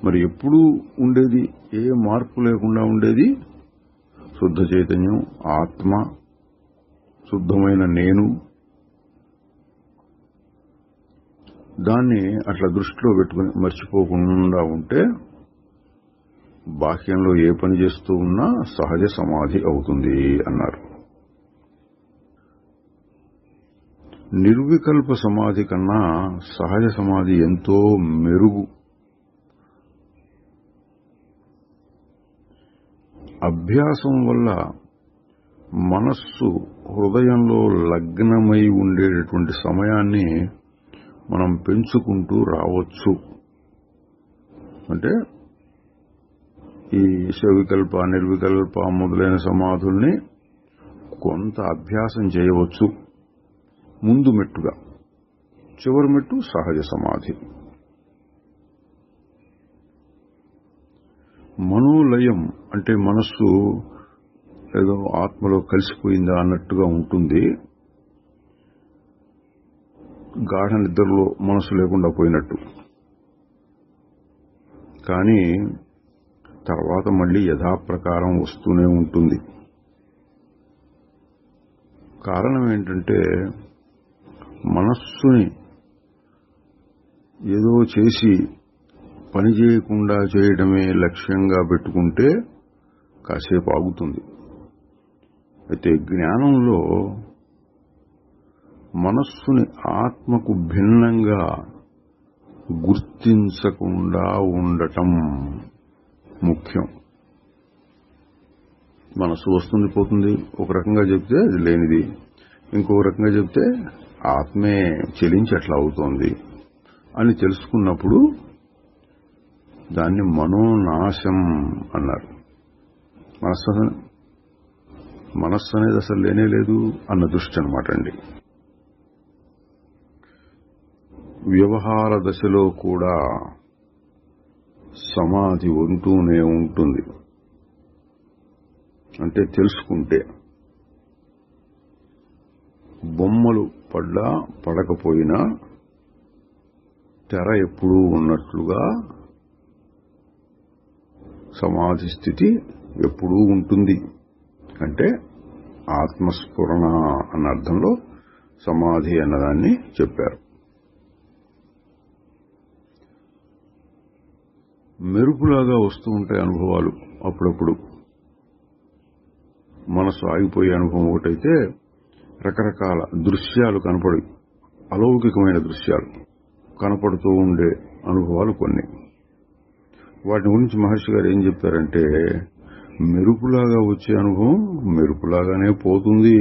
మరి ఎప్పుడూ ఉండేది, ఏ మార్పు లేకుండా ఉండేది శుద్ధ చైతన్యం, ఆత్మ, శుద్ధమైన నేను. దాన్ని అట్లా దృష్టిలో పెట్టుకుని మర్చిపోకుండా ఉంటే బాహ్యంలో ఏ పని చేస్తూ ఉన్నా సహజ సమాధి అవుతుంది అన్నారు. నిర్వికల్ప సమాధి కన్నా సహజ సమాధి ఎంతో మెరుగు. అభ్యాసం వల్ల మనస్సు హృదయంలో లగ్నమై ఉండేటటువంటి సమయాన్ని మనం పెంచుకుంటూ రావచ్చు. అంటే ఈ సవికల్ప, నిర్వికల్ప మొదలైన సమాధుల్ని కొంత అభ్యాసం చేయవచ్చు. ముందు మెట్టుగా, చివరి మెట్టు సహజ సమాధి. మనోలయం అంటే మనస్సు ఏదో ఆత్మలో కలిసిపోయిందా అన్నట్టుగా ఉంటుంది. గాఢ నిద్రలో మనసు లేకుండా పోయినట్టు. కానీ తర్వాత మళ్లీ యథాప్రకారం వస్తూనే ఉంటుంది. కారణం ఏంటంటే మనస్సుని ఏదో చేసి పని చేయకుండా చేయడమే లక్ష్యంగా పెట్టుకుంటే కాసేపు ఆగుతుంది. అయితే జ్ఞానంలో మనస్సుని ఆత్మకు భిన్నంగా గుర్తించకుండా ఉండటం ముఖ్యం. మనస్సు వస్తుంది పోతుంది, ఒక రకంగా చెప్తే అది లేనిది, ఇంకొక రకంగా చెప్తే ఆత్మే చెలించి అట్లా అవుతోంది అని తెలుసుకున్నప్పుడు దాన్ని మనోనాశం అన్నారు. మనస్సు అనేది అసలు లేనే లేదు అన్న దృష్టి అనమాట అండి. వ్యవహార దశలో కూడా సమాధి ఉంటూనే ఉంటుంది. అంటే తెలుసుకుంటే బొమ్మలు పడ్డా పడకపోయినా తెర ఎప్పుడూ ఉన్నట్లుగా సమాధి స్థితి ఎప్పుడూ ఉంటుంది. అంటే ఆత్మస్ఫురణ అన్న అర్థంలో సమాధి అన్నదాన్ని చెప్పారు. మెరుపులాగా వస్తూ ఉంటాయి అనుభవాలు. అప్పుడప్పుడు మనసు ఆగిపోయే అనుభవం ఒకటైతే రకరకాల దృశ్యాలు కనపడి, అలౌకికమైన దృశ్యాలు కనపడుతూ ఉండే అనుభవాలు కొన్ని. వాటి గురించి మహర్షి గారు ఏం చెప్పారంటే, మెరుపులాగా వచ్చే అనుభవం మెరుపులాగానే పోతుంది.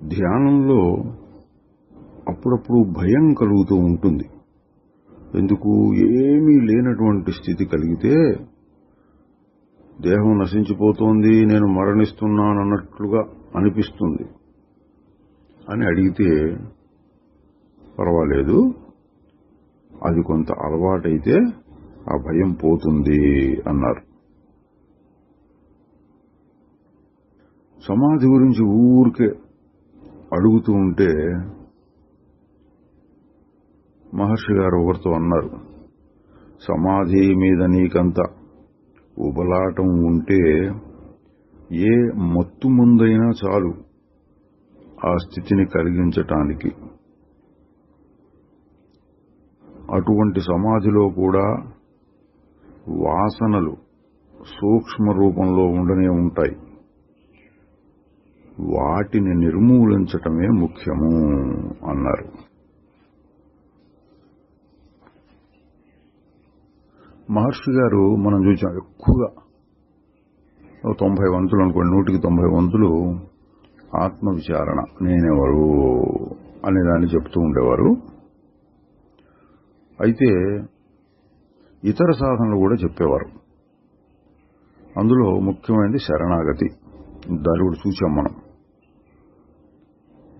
ధ్యానంలో అప్పుడప్పుడు భయం కలుగుతూ ఉంటుంది. ఎందుకు? ఏమీ లేనటువంటి స్థితి కలిగితే దేహం నశించిపోతోంది, నేను మరణిస్తున్నానన్నట్లుగా అనిపిస్తుంది అని అడిగితే పర్వాలేదు, అది కొంత అలవాటైతే ఆ భయం పోతుంది అన్నారు. సమాధి గురించి ఊరికే అడుగుతూ ఉంటే మహర్షి గారు ఒకరితో అన్నారు, సమాధి మీద నీకంత ఉబలాటం ఉంటే ఏ మత్తు ముందైనా చాలు ఆ స్థితిని కలిగించటానికి. అటువంటి సమాధిలో కూడా వాసనలు సూక్ష్మ రూపంలో ఉండనే ఉంటాయి. వాటిని నిర్మూలించటమే ముఖ్యము అన్నారు. మహర్షి గారు మనం చూసాం, ఎక్కువగా 90 వంతులు అనుకోండి, 190 వంతులు ఆత్మవిచారణ, నేనెవరు అనేదాన్ని చెప్తూ ఉండేవారు. అయితే ఇతర సాధనలు కూడా చెప్పేవారు. అందులో ముఖ్యమైనది శరణాగతి. దాన్ని కూడా చూసాం మనం.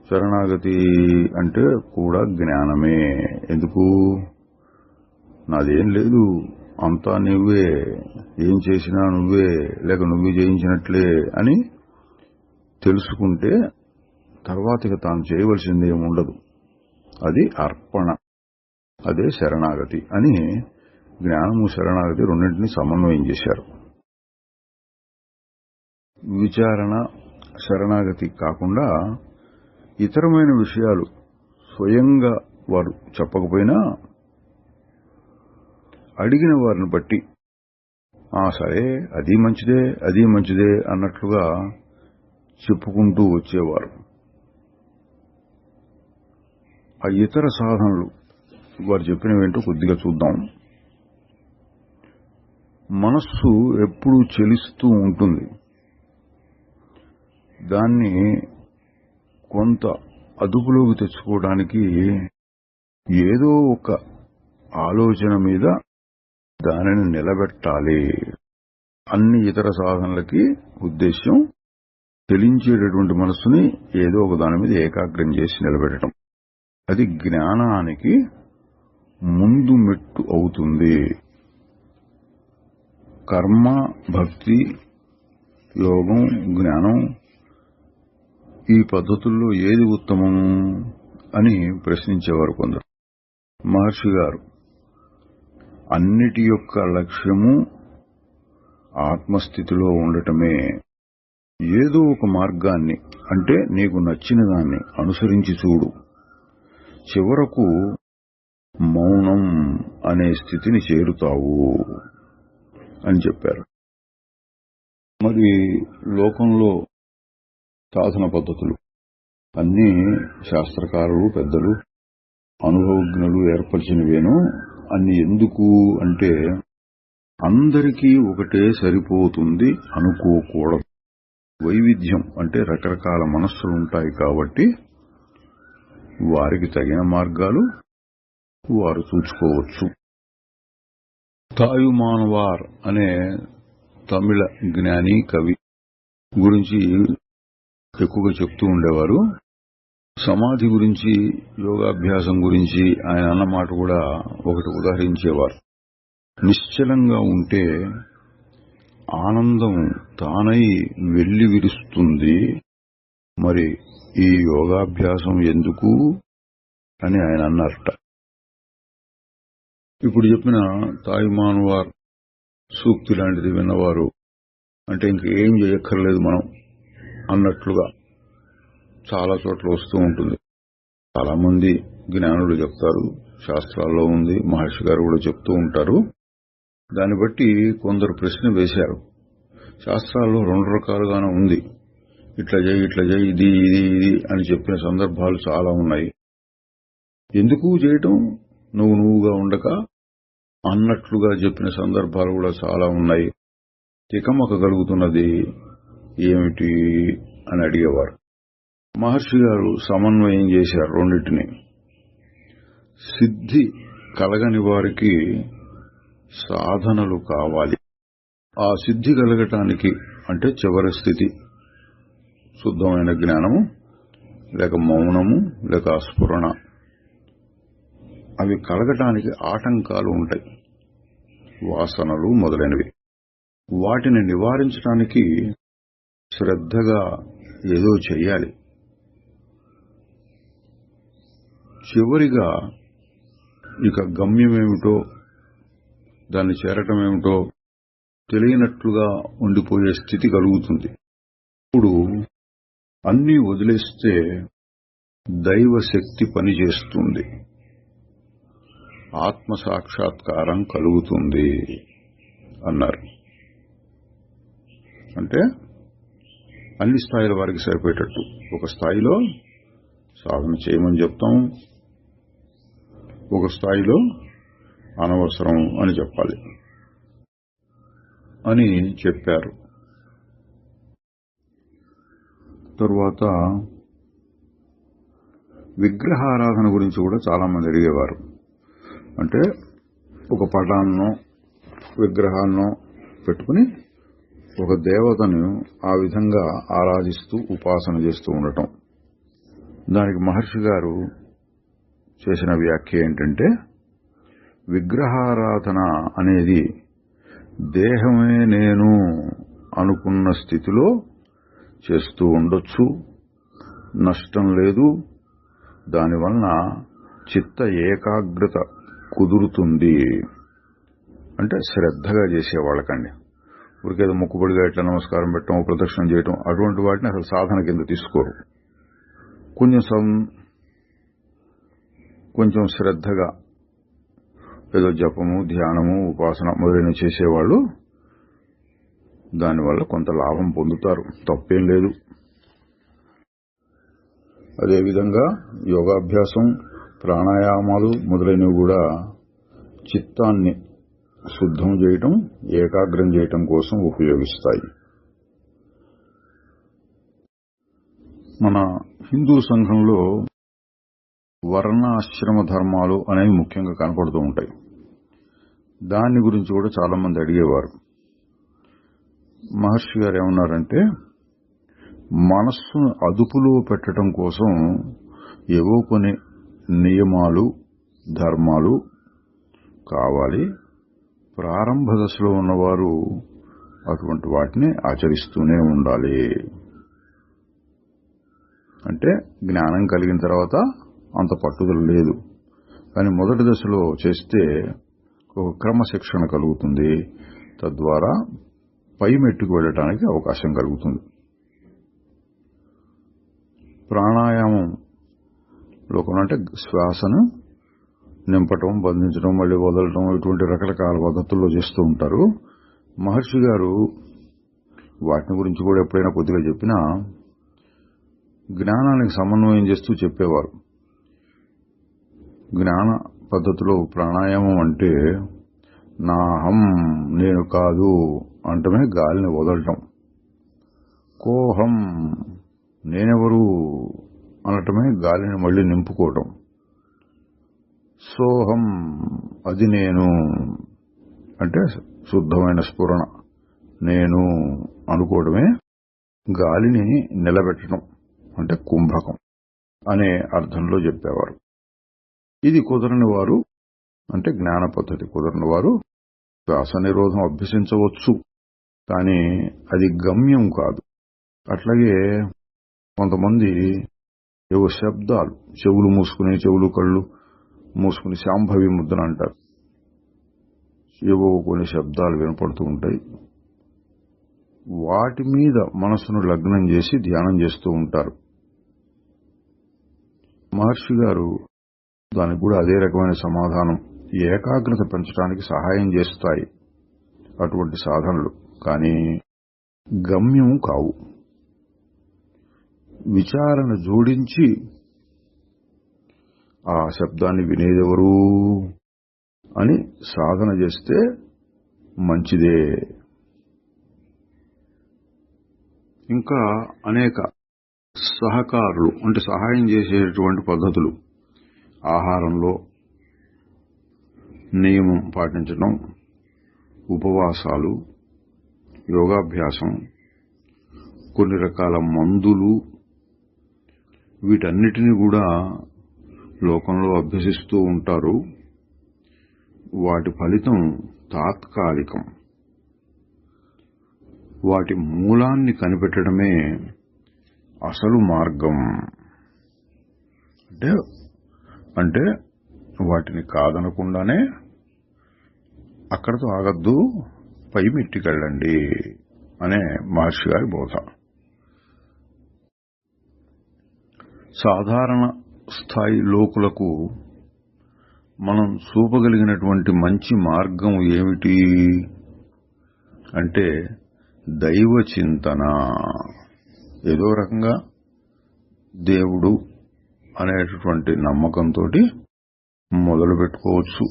శరణాగతి అంటే కూడా జ్ఞానమే. ఎందుకు? నాదేం లేదు, అంతా నువ్వే, ఏం చేసినా నువ్వే, లేక నువ్వే చేయించినట్లే అని తెలుసుకుంటే తర్వాత ఇక తాను చేయవలసింది ఏముండదు. అది అర్పణ, అదే శరణాగతి అని జ్ఞానము శరణాగతి రెండింటినీ సమన్వయం చేశారు. విచారణ శరణాగతి కాకుండా ఇతరమైన విషయాలు స్వయంగా వారు చెప్పకపోయినా అడిగిన వారిని బట్టి సరే అది మంచిదే అన్నట్లుగా చెప్పుకుంటూ వచ్చేవారు. ఆ ఇతర సాధనలు వారు చెప్పినవేంటో కొద్దిగా చూద్దాం. మనస్సు ఎప్పుడూ చలిస్తూ ఉంటుంది. దాన్ని కొంత అదుపులోకి తెచ్చుకోవడానికి ఏదో ఒక ఆలోచన మీద దానిని నిలబెట్టాలి. అన్ని ఇతర సాధనలకి ఉద్దేశ్యం చలించేటటువంటి మనస్సుని ఏదో ఒక దాని మీద ఏకాగ్రం చేసి నిలబెట్టడం. అది జ్ఞానానికి ముందు మెట్టు అవుతుంది. కర్మ, భక్తి, యోగం, జ్ఞానం ఈ పద్ధతుల్లో ఏది ఉత్తమం అని ప్రశ్నించేవారు కొందరు. మహర్షి గారు అన్నిటి యొక్క లక్ష్యము ఆత్మస్థితిలో ఉండటమే. ఏదో ఒక మార్గాన్ని, అంటే నీకు నచ్చిన దాన్ని అనుసరించి చూడు. చివరకు మౌనం అనే స్థితిని చేరుతావు అని చెప్పారు. మరి లోకంలో సాధన పద్ధతులు అన్నీ శాస్త్రకారులు, పెద్దలు, అనుభవజ్ఞులు ఏర్పరిచినవేను. అన్ని ఎందుకు అంటే అందరికీ ఒకటే సరిపోతుంది అనుకోకూడదు. వైవిధ్యం అంటే రకరకాల మనస్సులుంటాయి కాబట్టి వారికి తగిన మార్గాలు వారు చూసుకోవచ్చు. తాయుమానవార్ అనే తమిళ జ్ఞాని, కవి గురించి ఎక్కువగా చెప్తూ ఉండేవారు. సమాధి గురించి, యోగాభ్యాసం గురించి ఆయన అన్నమాట కూడా ఒకటి ఉదాహరించేవారు. నిశ్చలంగా ఉంటే ఆనందం తానై వెళ్లి విరుస్తుంది. మరి ఈ యోగాభ్యాసం ఎందుకు అని ఆయన అన్నారట. ఇప్పుడు చెప్పిన తాయుమానవార్ సూక్తి లాంటిది విన్నవారు అంటే ఇంకేం చేయక్కర్లేదు మనం అన్నట్లుగా చాలా చోట్ల వస్తూ ఉంటుంది. చాలా మంది జ్ఞానులు చెప్తారు, శాస్త్రాల్లో ఉంది, మహర్షి గారు కూడా చెప్తూ ఉంటారు. దాన్ని బట్టి కొందరు ప్రశ్న వేశారు. శాస్త్రాల్లో 2 రకాలుగానే ఉంది, ఇట్లా చేయి, ఇట్లా చేయి, ఇది ఇది ఇది అని చెప్పిన సందర్భాలు చాలా ఉన్నాయి. ఎందుకు చేయటం, నువ్వుగా ఉండక అన్నట్లుగా చెప్పిన సందర్భాలు కూడా చాలా ఉన్నాయి. తికమక కలుగుతున్నది ఏమిటి అని అడిగేవారు. మహర్షి గారు సమన్వయం చేశారు రెండింటిని. సిద్ధి కలగని వారికి సాధనలు కావాలి. ఆ సిద్ధి కలగటానికి అంటే చివరి స్థితి శుద్ధమైన జ్ఞానము, లేక మౌనము, లేక స్ఫురణ, అవి కలగటానికి ఆటంకాలు ఉంటాయి, వాసనలు మొదలైనవి. వాటిని నివారించడానికి శ్రద్ధగా ఏదో చెయ్యాలి. చివరిగా ఇక గమ్యమేమిటో, దాన్ని చేరటమేమిటో తెలియనట్లుగా ఉండిపోయే స్థితి కలుగుతుంది. ఇప్పుడు అన్నీ వదిలేస్తే దైవశక్తి పనిచేస్తుంది, ఆత్మ సాక్షాత్కారం కలుగుతుంది అన్నారు. అంటే అన్ని స్థాయిల వారికి సరిపోయేటట్టు ఒక స్థాయిలో సాధన చేయమని చెప్తాం, ఒక స్థాయిలో అనవసరం అని చెప్పాలి అని చెప్పారు. తరువాత విగ్రహారాధన గురించి కూడా చాలా మంది అడిగేవారు. అంటే ఒక పటాన్నో విగ్రహాన్నో పెట్టుకుని ఒక దేవతను ఆ విధంగా ఆరాధిస్తూ ఉపాసన చేస్తూ ఉండటం. దానికి మహర్షి గారు చేసిన వ్యాఖ్య ఏంటంటే, విగ్రహారాధన అనేది దేహమే నేను అనుకున్న స్థితిలో చేస్తూ ఉండొచ్చు, నష్టం లేదు. దానివలన చిత్త ఏకాగ్రత కుదురుతుంది. అంటే శ్రద్ధగా చేసేవాళ్ళకండి. ఊరికేదో మొక్కుబడిగా ఇట్లా నమస్కారం పెట్టడం, ప్రదక్షిణ చేయటం అటువంటి వాటిని అసలు సాధన కింద తీసుకోరు. కొంచెం శ్రద్ధగా ఏదో జపము, ధ్యానము, ఉపాసన మొదలైన చేసేవాళ్ళు దానివల్ల కొంత లాభం పొందుతారు, తప్పేం లేదు. అదేవిధంగా యోగాభ్యాసం, ప్రాణాయామాలు మొదలైనవి కూడా చిత్తాన్ని శుద్ధం చేయటం, ఏకాగ్రం చేయటం కోసం ఉపయోగిస్తాయి. మన హిందూ సంఘంలో వర్ణాశ్రమ ధర్మాలు అనేవి ముఖ్యంగా కనపడుతూ ఉంటాయి. దాని గురించి కూడా చాలా మంది అడిగేవారు. మహర్షి గారు ఏమన్నారంటే, మనస్సును అదుపులో పెట్టడం కోసం ఏవో కొన్ని నియమాలు, ధర్మాలు కావాలి. ప్రారంభ దశలో ఉన్నవారు అటువంటి వాటిని ఆచరిస్తూనే ఉండాలి. అంటే జ్ఞానం కలిగిన తర్వాత అంత పట్టుదల లేదు, కానీ మొదటి దశలో చేస్తే ఒక క్రమశిక్షణ కలుగుతుంది. తద్వారా పై మెట్టుకు వెళ్ళటానికి అవకాశం కలుగుతుంది. ప్రాణాయామంలో అంటే శ్వాసను నింపటం, బంధించడం, మళ్ళీ వదలటం, ఇటువంటి రకరకాల పద్ధతుల్లో చేస్తూ ఉంటారు. మహర్షి గారు వాటిని గురించి కూడా ఎప్పుడైనా కొద్దిగా చెప్పినా జ్ఞానానికి సమన్వయం చేస్తూ చెప్పేవారు. జ్ఞాన పద్ధతిలో ప్రాణాయామం అంటే నాహం, నేను కాదు అంటమే గాలిని వదలటం, కోహం, నేనెవరు అనటమే గాలిని మళ్లీ నింపుకోవటం, సోహం, అది నేను అంటే శుద్ధమైన స్ఫురణ, నేను అనుకోవడమే గాలిని నిలబెట్టడం అంటే కుంభకం అనే అర్థంలో చెప్పేవారు. ఇది కుదరని వారు అంటే జ్ఞాన పద్ధతి కుదరని వారు శ్వాస నిరోధం అభ్యసించవచ్చు, కానీ అది గమ్యం కాదు. అట్లాగే కొంతమంది ఏవో శబ్దాలు, చెవులు మూసుకుని, చెవులు కళ్ళు మూసుకుని శాంభవి ముద్ర అంటారు. ఏవో కొన్ని శబ్దాలు వినపడుతూ ఉంటాయి. వాటి మీద మనసును లగ్నం చేసి ధ్యానం చేస్తూ ఉంటారు. మహర్షి గారు దానికి కూడా అదే రకమైన సమాధానం, ఏకాగ్రత పెంచడానికి సహాయం చేస్తాయి అటువంటి సాధనలు, కానీ గమ్యం కావు. విచారణ జోడించి ఆ శబ్దాన్ని వినేదెవరు అని సాధన చేస్తే మంచిదే. ఇంకా అనేక సహకారులు అంటే సహాయం చేసేటువంటి పద్ధతులు, ఆహారంలో నియమం పాటించడం, ఉపవాసాలు, యోగాభ్యాసం, కొన్ని రకాల మందులు, వీటన్నిటినీ కూడా లోకంలో అభ్యసిస్తూ ఉంటారు. వాటి ఫలితం తాత్కాలికం. వాటి మూలాన్ని కనిపెట్టడమే అసలు మార్గం. అంటే వాటిని కాదనకుండానే అక్కడతో ఆగద్దు, పై మెట్టికెళ్ళండి అనే మహర్షి గారి బోధ. సాధారణ స్థాయి లోకులకు మనం చూపగలిగినటువంటి మంచి మార్గం ఏమిటి అంటే దైవ చింతన. ఏదో రకంగా దేవుడు అనేటటువంటి నమ్మకంతో మొదలు పెట్టుకోవచ్చు.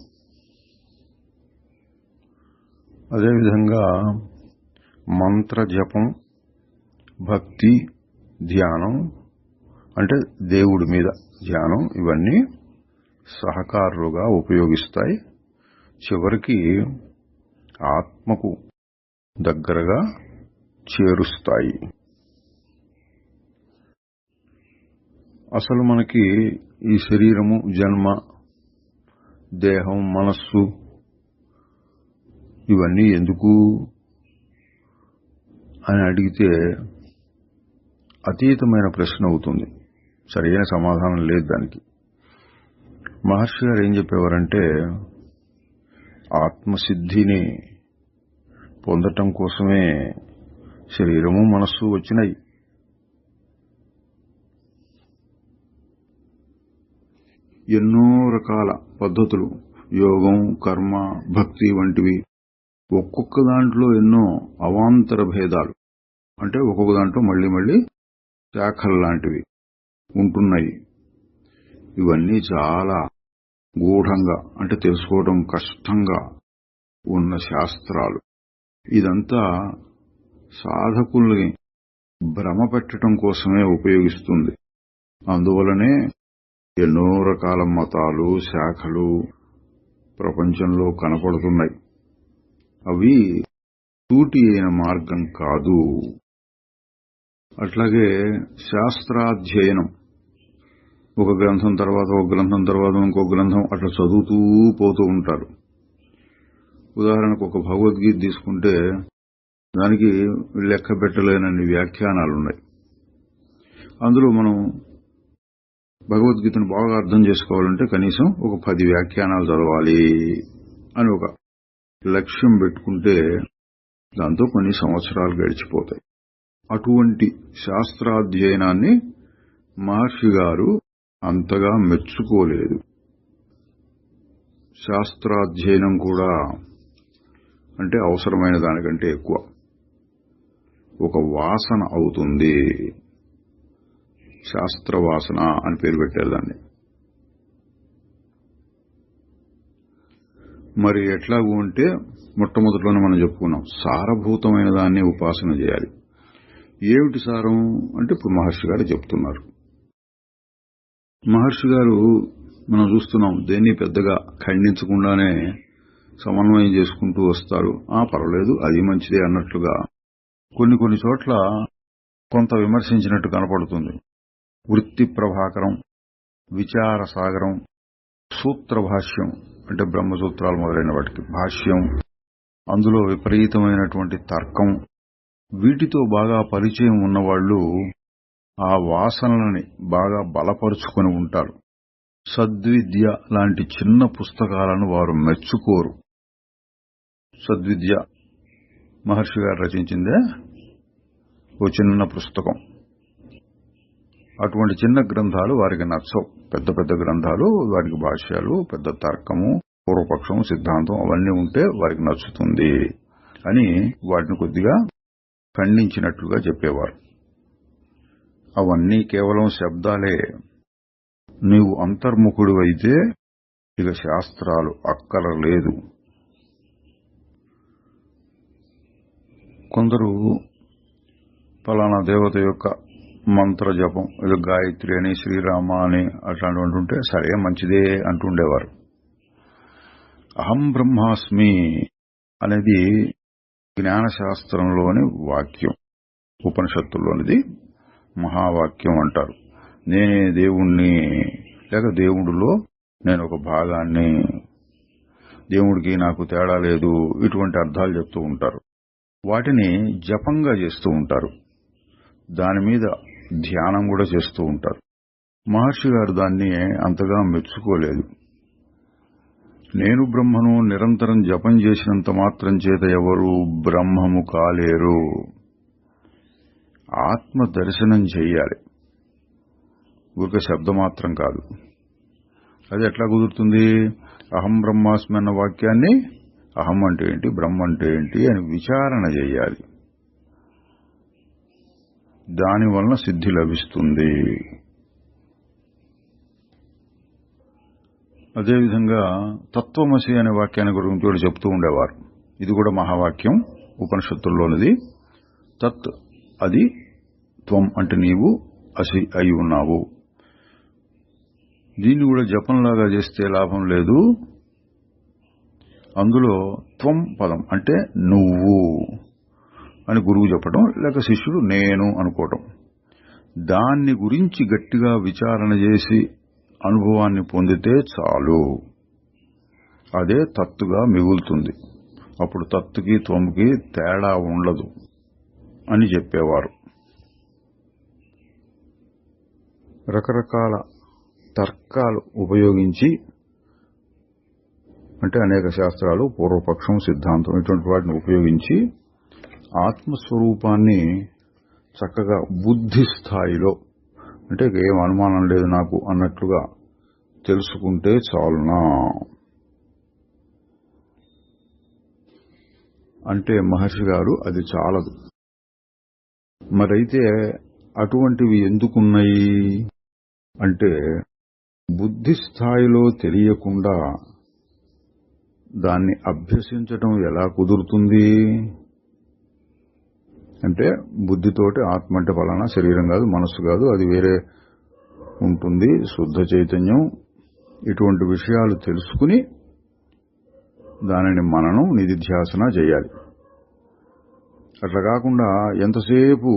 అదేవిధంగా మంత్ర జపం, భక్తి, ధ్యానం అంటే దేవుడి మీద ధ్యానం, ఇవన్నీ సహకారులుగా ఉపయోగిస్తాయి. చివరికి ఆత్మకు దగ్గరగా చేరుస్తాయి. అసలు మనకి ఈ శరీరము, జన్మ, దేహం, మనస్సు ఇవన్నీ ఎందుకు అని అడిగితే అతీతమైన ప్రశ్న అవుతుంది. సరైన సమాధానం లేదు దానికి. మహర్షి గారు ఏం చెప్పేవారంటే ఆత్మసిద్ధిని పొందటం కోసమే శరీరము, మనస్సు వచ్చినాయి. ఎన్నో రకాల పద్ధతులు, యోగం, కర్మ, భక్తి వంటివి, ఒక్కొక్క దాంట్లో ఎన్నో అవాంతర భేదాలు అంటే ఒక్కొక్క దాంట్లో మళ్లీ మళ్లీ శాఖలు లాంటివి ఉంటున్నాయి. ఇవన్నీ చాలా గూఢంగా అంటే తెలుసుకోవడం కష్టంగా ఉన్న శాస్త్రాలు. ఇదంతా సాధకుల్ని భ్రమ పెట్టడం కోసమే ఉపయోగిస్తుంది. అందువలనే ఎన్నో రకాల మతాలు, శాఖలు ప్రపంచంలో కనపడుతున్నాయి. అవి సూటి అయిన మార్గం కాదు. అట్లాగే శాస్త్రాధ్యయనం, ఒక గ్రంథం తర్వాత ఒక గ్రంథం తర్వాత ఇంకో గ్రంథం అట్లా చదువుతూ పోతూ ఉంటారు. ఉదాహరణకు ఒక భగవద్గీత తీసుకుంటే దానికి లెక్క పెట్టలేనన్ని వ్యాఖ్యానాలున్నాయి. అందులో మనం భగవద్గీతను బాగా అర్థం చేసుకోవాలంటే కనీసం ఒక 10 వ్యాఖ్యానాలు చదవాలి అని ఒక లక్ష్యం పెట్టుకుంటే దాంతో కొన్ని సంవత్సరాలు గడిచిపోతాయి. అటువంటి శాస్త్రాధ్యయనాన్ని మహర్షి గారు అంతగా మెచ్చుకోలేదు. శాస్త్రాధ్యయనం కూడా అంటే అవసరమైన దానికంటే ఎక్కువ ఒక వాసన అవుతుంది. శాస్త్ర వాసన అని పేరు పెట్టారు దాన్ని. మరి ఎట్లాగూ అంటే మొట్టమొదటిలోనే మనం చెప్పుకున్నాం, సారభూతమైన దాన్ని ఉపాసన చేయాలి. ఏమిటి సారం అంటే ఇప్పుడు మహర్షి గారు చెప్తున్నారు. మహర్షి గారు మనం చూస్తున్నాం, దేన్ని పెద్దగా ఖండించకుండానే సమన్వయం చేసుకుంటూ వస్తారు. పర్వాలేదు, అది మంచిదే అన్నట్లుగా కొన్ని చోట్ల కొంత విమర్శించినట్టు కనపడుతుంది. వృత్తి ప్రభాకరం, విచార సాగరం, సూత్ర భాష్యం అంటే బ్రహ్మసూత్రాలు మొదలైన వాటికి భాష్యం, అందులో విపరీతమైనటువంటి తర్కం, వీటితో బాగా పరిచయం ఉన్నవాళ్లు ఆ వాసనలని బాగా బలపరుచుకొని ఉంటారు. సద్విద్య లాంటి చిన్న పుస్తకాలను వారు మెచ్చుకోరు. సద్విద్య మహర్షి గారు రచించిందే ఓ చిన్న పుస్తకం. అటువంటి చిన్న గ్రంథాలు వారికి నచ్చవు. పెద్ద పెద్ద గ్రంథాలు, వారికి భాష్యాలు, పెద్ద తర్కము, పూర్వపక్షం, సిద్ధాంతం అవన్నీ ఉంటే వారికి నచ్చుతుంది అని వాటిని కొద్దిగా ఖండించినట్లుగా చెప్పేవారు. అవన్నీ కేవలం శబ్దాలే. నీవు అంతర్ముఖుడు అయితే ఇక శాస్త్రాలు అక్కరలేదు. కొందరు ఫలానా దేవత యొక్క మంత్ర జపం, ఏదో గాయత్రి అని, శ్రీరామ అని అట్లాంటివి ఉంటే సరే మంచిదే అంటుండేవారు. అహం బ్రహ్మాస్మి అనేది జ్ఞానశాస్త్రంలోని వాక్యం, ఉపనిషత్తుల్లోనిది మహావాక్యం అంటారు. నేనే దేవుణ్ణి, లేక దేవుడిలో నేను ఒక భాగాన్ని, దేవుడికి నాకు తేడా లేదు, ఇటువంటి అర్థాలు చెప్తూ ఉంటారు. వాటిని జపంగా చేస్తూ ఉంటారు. దాని మీద ధ్యానం కూడా చేస్తూ ఉంటారు. మహర్షి గారు దాన్ని అంతగా మెచ్చుకోలేదు. నేను బ్రహ్మను నిరంతరం జపం చేసినంత మాత్రం చేత ఎవరు బ్రహ్మము కాలేరు. ఆత్మ దర్శనం చెయ్యాలి, ఊరికే శబ్దమాత్రం కాదు. అది ఎట్లా కుదురుతుంది? అహం బ్రహ్మాస్మి అన్న వాక్యాన్ని అహం అంటే ఏంటి, బ్రహ్మ అంటే ఏంటి అని విచారణ చేయాలి. దానివలన సిద్ధి లభిస్తుంది. అదేవిధంగా తత్వమసి అనే వాక్యాన్ని గురించి కూడా చెప్తూ ఉండేవారు. ఇది కూడా మహావాక్యం, ఉపనిషత్తుల్లోనిది. తత్ అది, త్వం అంటే నీవు, అసి అయి ఉన్నావు. దీన్ని కూడా జపంలాగా చేస్తే లాభం లేదు. అందులో త్వం పదం అంటే నువ్వు అని గురువు చెప్పడం, లేక శిష్యుడు నేను అనుకోవటం. దాన్ని గురించి గట్టిగా విచారణ చేసి అనుభవాన్ని పొందితే చాలు, అదే తత్తుగా మిగులుతుంది. అప్పుడు తత్తుకి త్వంకి తేడా ఉండదు అని చెప్పేవారు. రకరకాల తర్కాలు ఉపయోగించి, అంటే అనేక శాస్త్రాలు, పూర్వపక్షం, సిద్ధాంతం ఇటువంటి వాటిని ఉపయోగించి ఆత్మస్వరూపాన్ని చక్కగా బుద్ధి స్థాయిలో, అంటే ఏం అనుమానం లేదు నాకు అన్నట్లుగా తెలుసుకుంటే చాలునా అంటే మహర్షి గారు అది చాలదు. మరైతే అటువంటివి ఎందుకున్నాయి అంటే, బుద్ధి స్థాయిలో తెలియకుండా దాన్ని అభ్యసించటం ఎలా కుదురుతుంది అంటే, బుద్ధితోటి ఆత్మ అంటే ఫలానా శరీరం కాదు, మనస్సు కాదు, అది వేరే ఉంటుంది, శుద్ధ చైతన్యం, ఇటువంటి విషయాలు తెలుసుకుని దానిని మననం, నిధిధ్యాసన చేయాలి. అట్లా కాకుండా ఎంతసేపు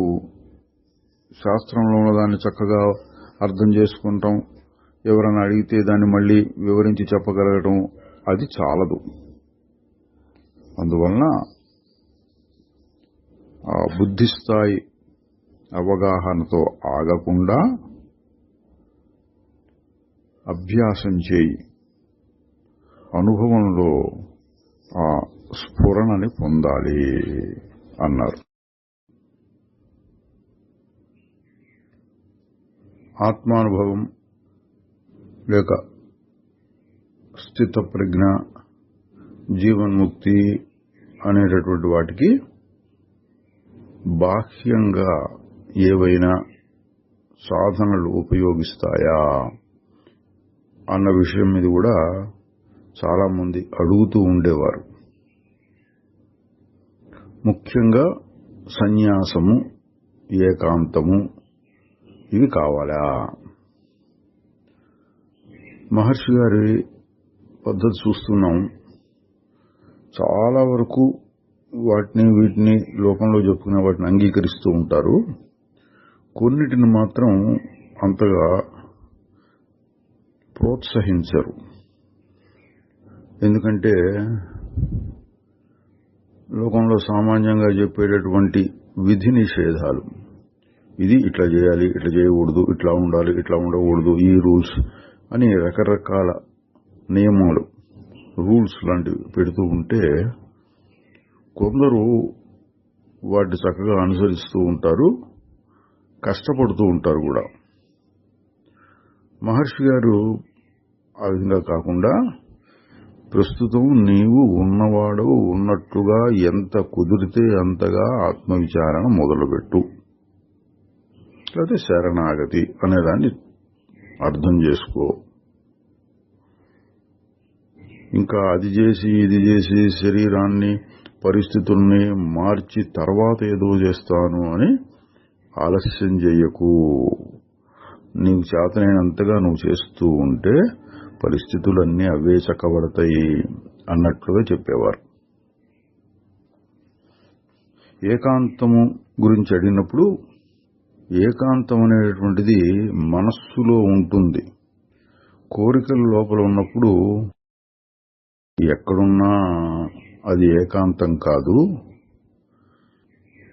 శాస్త్రంలో ఉన్న దాన్ని చక్కగా అర్థం చేసుకుంటాం, ఎవరైనా అడిగితే దాన్ని మళ్లీ వివరించి చెప్పగలగటం, అది చాలదు. అందువలన ఆ బుద్ధిస్థాయి అవగాహనతో ఆగకుండా అభ్యాసం చేయి, అనుభవంలో ఆ స్ఫురణని పొందాలి అన్నారు. ఆత్మానుభవం లేక స్థిత ప్రజ్ఞ, జీవన్ముక్తి అనేటటువంటి వాటికి బాహ్యంగా ఏవైనా సాధనలు ఉపయోగిస్తాయా అన్న విషయం మీద కూడా చాలా మంది అడుగుతూ ఉండేవారు. ముఖ్యంగా సన్యాసము, ఏకాంతము ఇవి కావాలా? మహర్షి గారి పద్ధతి చూస్తున్నాం. చాలా వరకు వీటిని లోకంలో చెప్పుకునే వాటిని అంగీకరిస్తూ ఉంటారు. కొన్నిటిని మాత్రం అంతగా ప్రోత్సహించరు. ఎందుకంటే లోకంలో సామాన్యంగా చెప్పేటటువంటి విధి నిషేధాలు, ఇది ఇట్లా చేయాలి, ఇట్లా చేయకూడదు, ఇట్లా ఉండాలి, ఇట్లా ఉండకూడదు, ఈ రూల్స్ అని రకరకాల నియమాలు, రూల్స్ లాంటివి పెడుతూ ఉంటే కొందరు వాటిని చక్కగా అనుసరిస్తూ ఉంటారు, కష్టపడుతూ ఉంటారు కూడా. మహర్షి గారు ఆ విధంగా కాకుండా ప్రస్తుతం నీవు ఉన్నవాడు ఉన్నట్లుగా ఎంత కుదిరితే అంతగా ఆత్మవిచారణ మొదలుపెట్టు, లేకపోతే శరణాగతి అనేదాన్ని అర్థం చేసుకో. ఇంకా అది చేసి ఇది చేసి శరీరాన్ని, పరిస్థితుల్ని మార్చి తర్వాత ఏదో చేస్తాను అని ఆలస్యం చేయకు. నీకు చేతనైనంతగా నువ్వు చేస్తూ ఉంటే పరిస్థితులన్నీ అవే చక్కబడతాయి అన్నట్లుగా చెప్పేవారు. ఏకాంతము గురించి అడిగినప్పుడు, ఏకాంతం అనేటువంటిది మనస్సులో ఉంటుంది. కోరికల లోపల ఉన్నప్పుడు ఎక్కడున్నా అది ఏకాంతం కాదు.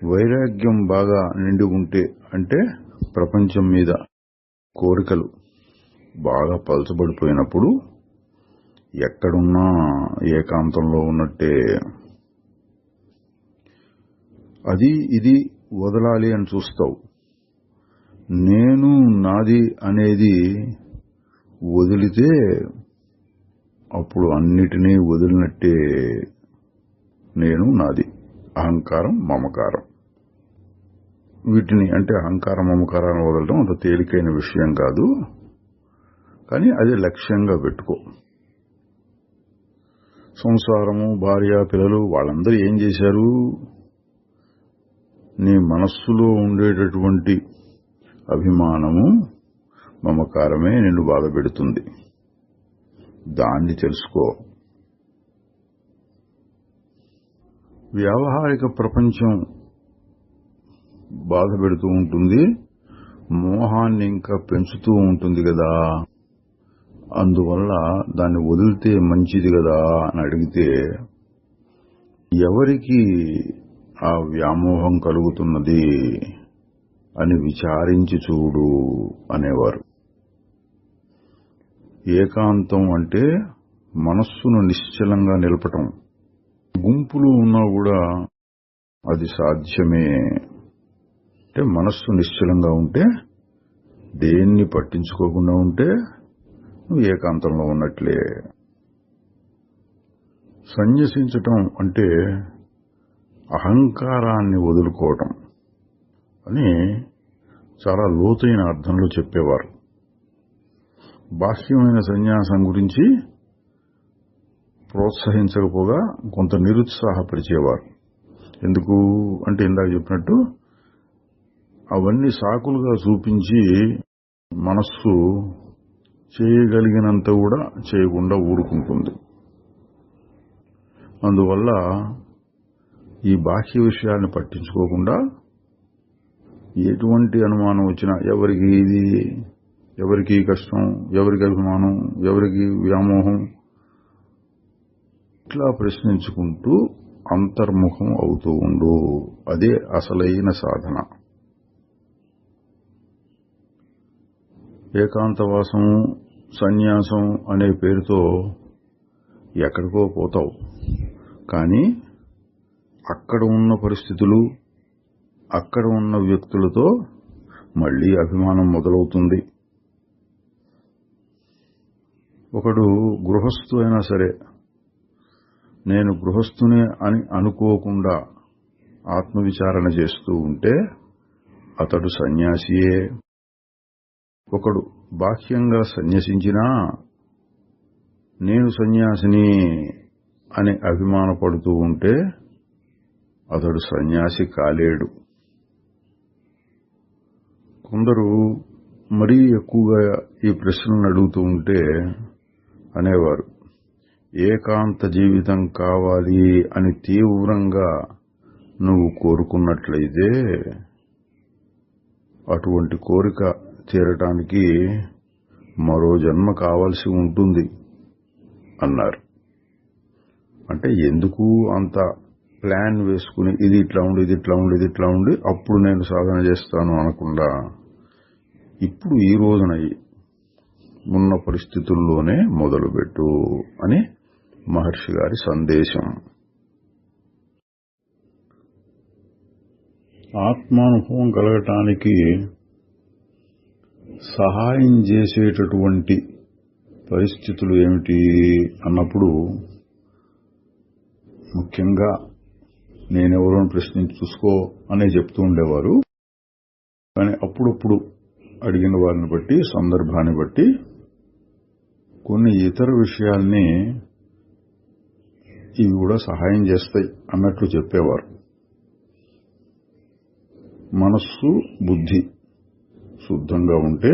వైరాగ్యం బాగా నిండి ఉంటే, అంటే ప్రపంచం మీద కోరికలు బాగా పలచబడిపోయినప్పుడు ఎక్కడున్నా ఏకాంతంలో ఉన్నట్టే. అది ఇది వదలాలి అని చూస్తావు. నేను నాది అనేది వదిలితే అప్పుడు అన్నిటినీ వదిలినట్టే. నేను నాది, అహంకారం, మమకారం, వీటిని అంటే అహంకారం, మమకారాన్ని వదలడం అంత తేలికైన విషయం కాదు. కానీ అది లక్ష్యంగా పెట్టుకో. సంసారము, భార్య, పిల్లలు వాళ్ళందరూ ఏం చేశారు? నీ మనస్సులో ఉండేటటువంటి అభిమానము, మమకారమే నిన్ను బాధ పెడుతుంది. దాన్ని తెలుసుకో. వ్యావహారిక ప్రపంచం బాధ పెడుతూ ఉంటుంది, మోహాన్ని ఇంకా పెంచుతూ ఉంటుంది కదా. అందువల్ల దాన్ని వదిలితే మంచిది కదా అని అడిగితే, ఎవరికి ఆ వ్యామోహం కలుగుతున్నది అని విచారించి చూడు అనేవారు. ఏకాంతం అంటే మనస్సును నిశ్చలంగా నిలపటం. గుంపులు ఉన్నా కూడా అది సాధ్యమే. అంటే మనస్సు నిశ్చలంగా ఉంటే, దేన్ని పట్టించుకోకుండా ఉంటే నువ్వు ఏకాంతంలో ఉన్నట్లే. సన్యసించటం అంటే అహంకారాన్ని వదులుకోవటం అని చాలా లోతైన అర్థంలో చెప్పేవారు. బాహ్యమైన సన్యాసం గురించి ప్రోత్సహించకపోగా కొంత నిరుత్సాహపరిచేవారు. ఎందుకు అంటే ఇందాక చెప్పినట్టు అవన్నీ సాకులుగా చూపించి మనస్సు చేయగలిగినంత కూడా చేయకుండా ఊరుకుంటుంది. అందువల్ల ఈ బాహ్య విషయాన్ని పట్టించుకోకుండా ఎటువంటి అనుమానం వచ్చినా, ఎవరికి ఇది, ఎవరికి కష్టం, ఎవరికి అభిమానం, ఎవరికి వ్యామోహం, ఇట్లా ప్రశ్నించుకుంటూ అంతర్ముఖం అవుతూ ఉండు. అదే అసలైన సాధన. ఏకాంతవాసము, సన్యాసం అనే పేరుతో ఎక్కడికో పోతావు. కానీ అక్కడ ఉన్న పరిస్థితులు, అక్కడ ఉన్న వ్యక్తులతో మళ్లీ అభిమానం మొదలవుతుంది. ఒకడు గృహస్థు అయినా సరే నేను గృహస్థునే అని అనుకోకుండా ఆత్మవిచారణ చేస్తూ ఉంటే అతడు సన్యాసియే. ఒకడు బాహ్యంగా సన్యసించినా నేను సన్యాసిని అని అభిమానపడుతూ ఉంటే అతడు సన్యాసి కాలేడు. కొందరు మరీ ఎక్కువగా ఈ ప్రశ్నలను అడుగుతూ ఉంటే అనేవారు, ఏకాంత జీవితం కావాలి అని తీవ్రంగా నువ్వు కోరుకున్నట్లయితే అటువంటి కోరిక తీరటానికి మరో జన్మ కావాల్సి ఉంటుంది అన్నారు. అంటే ఎందుకు అంత ప్లాన్ వేసుకుని ఇది ఇట్లా ఉండి ఇది ఇట్లా ఉండి ఇది ఇట్లా ఉండి అప్పుడు నేను సాధన చేస్తాను అనకుండా ఇప్పుడు ఈ రోజున ఉన్న పరిస్థితుల్లోనే మొదలుపెట్టు అని మహర్షి గారి సందేశం. ఆత్మానుభవం కలగటానికి సహాయం చేసేటటువంటి పరిస్థితులు ఏమిటి అన్నప్పుడు ముఖ్యంగా నేనెవరో ప్రశ్నించి చూసుకో అనే చెప్తూ ఉండేవారు. కానీ అప్పుడప్పుడు అడిగిన వారిని బట్టి సందర్భాన్ని బట్టి కొన్ని ఇతర విషయాల్ని ఇవి కూడా సహాయం చేస్తాయి అన్నట్లు చెప్పేవారు. మనస్సు బుద్ధి శుద్ధంగా ఉంటే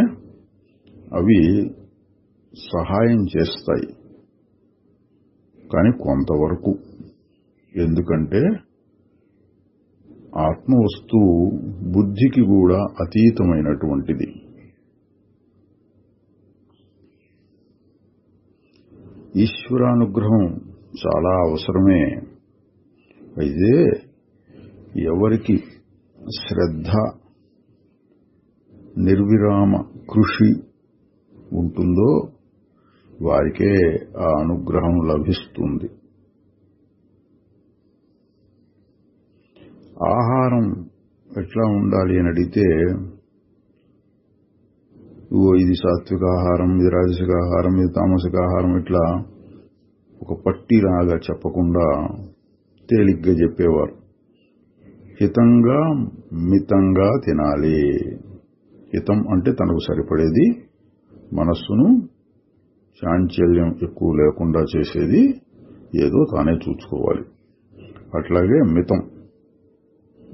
అవి సహాయం చేస్తాయి, కానీ కొంతవరకు. ఎందుకంటే ఆత్మవస్తువు బుద్ధికి కూడా అతీతమైనటువంటిది. ఈశ్వరానుగ్రహం చాలా అవసరమే. అయితే ఎవరికి శ్రద్ధ నిర్విరామ కృషి ఉంటుందో వారికే ఆ అనుగ్రహం లభిస్తుంది. ఆహారం ఎట్లా ఉండాలి అని అడిగితే ఇది సాత్విక ఆహారం, ఇది రాజసిక ఆహారం, ఇది తామసిక ఆహారం ఇట్లా ఒక పట్టిలాగా చెప్పకుండా తేలిగ్గా చెప్పేవారు. హితంగా మితంగా తినాలి. హితం అంటే తనకు సరిపడేది, మనస్సును చాంచల్యం ఎక్కువ లేకుండా చేసేది ఏదో తానే చూసుకోవాలి. అట్లాగే మితం,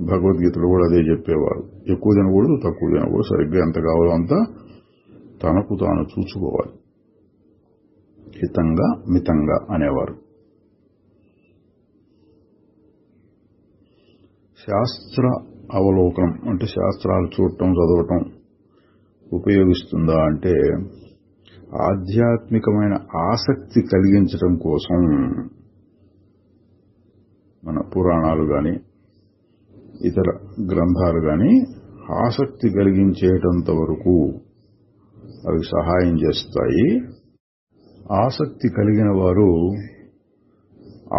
భగవద్గీతలో కూడా అదే చెప్పేవారు. ఎక్కువ తినకూడదు, తక్కువ తినకూడదు, సరిగ్గా ఎంత కావాలో అంత తనకు తాను చూసుకోవాలి. హితంగా మితంగా అనేవారు. శాస్త్ర అవలోకనం అంటే శాస్త్రాలు చూడటం చదవటం ఉపయోగిస్తుందా అంటే ఆధ్యాత్మికమైన ఆసక్తి కలిగించడం కోసం మన పురాణాలు గాని ఇతర గ్రంథాలు గాని ఆసక్తి కలిగించేటంత వరకు అవి సహాయం చేస్తాయి. ఆసక్తి కలిగిన వారు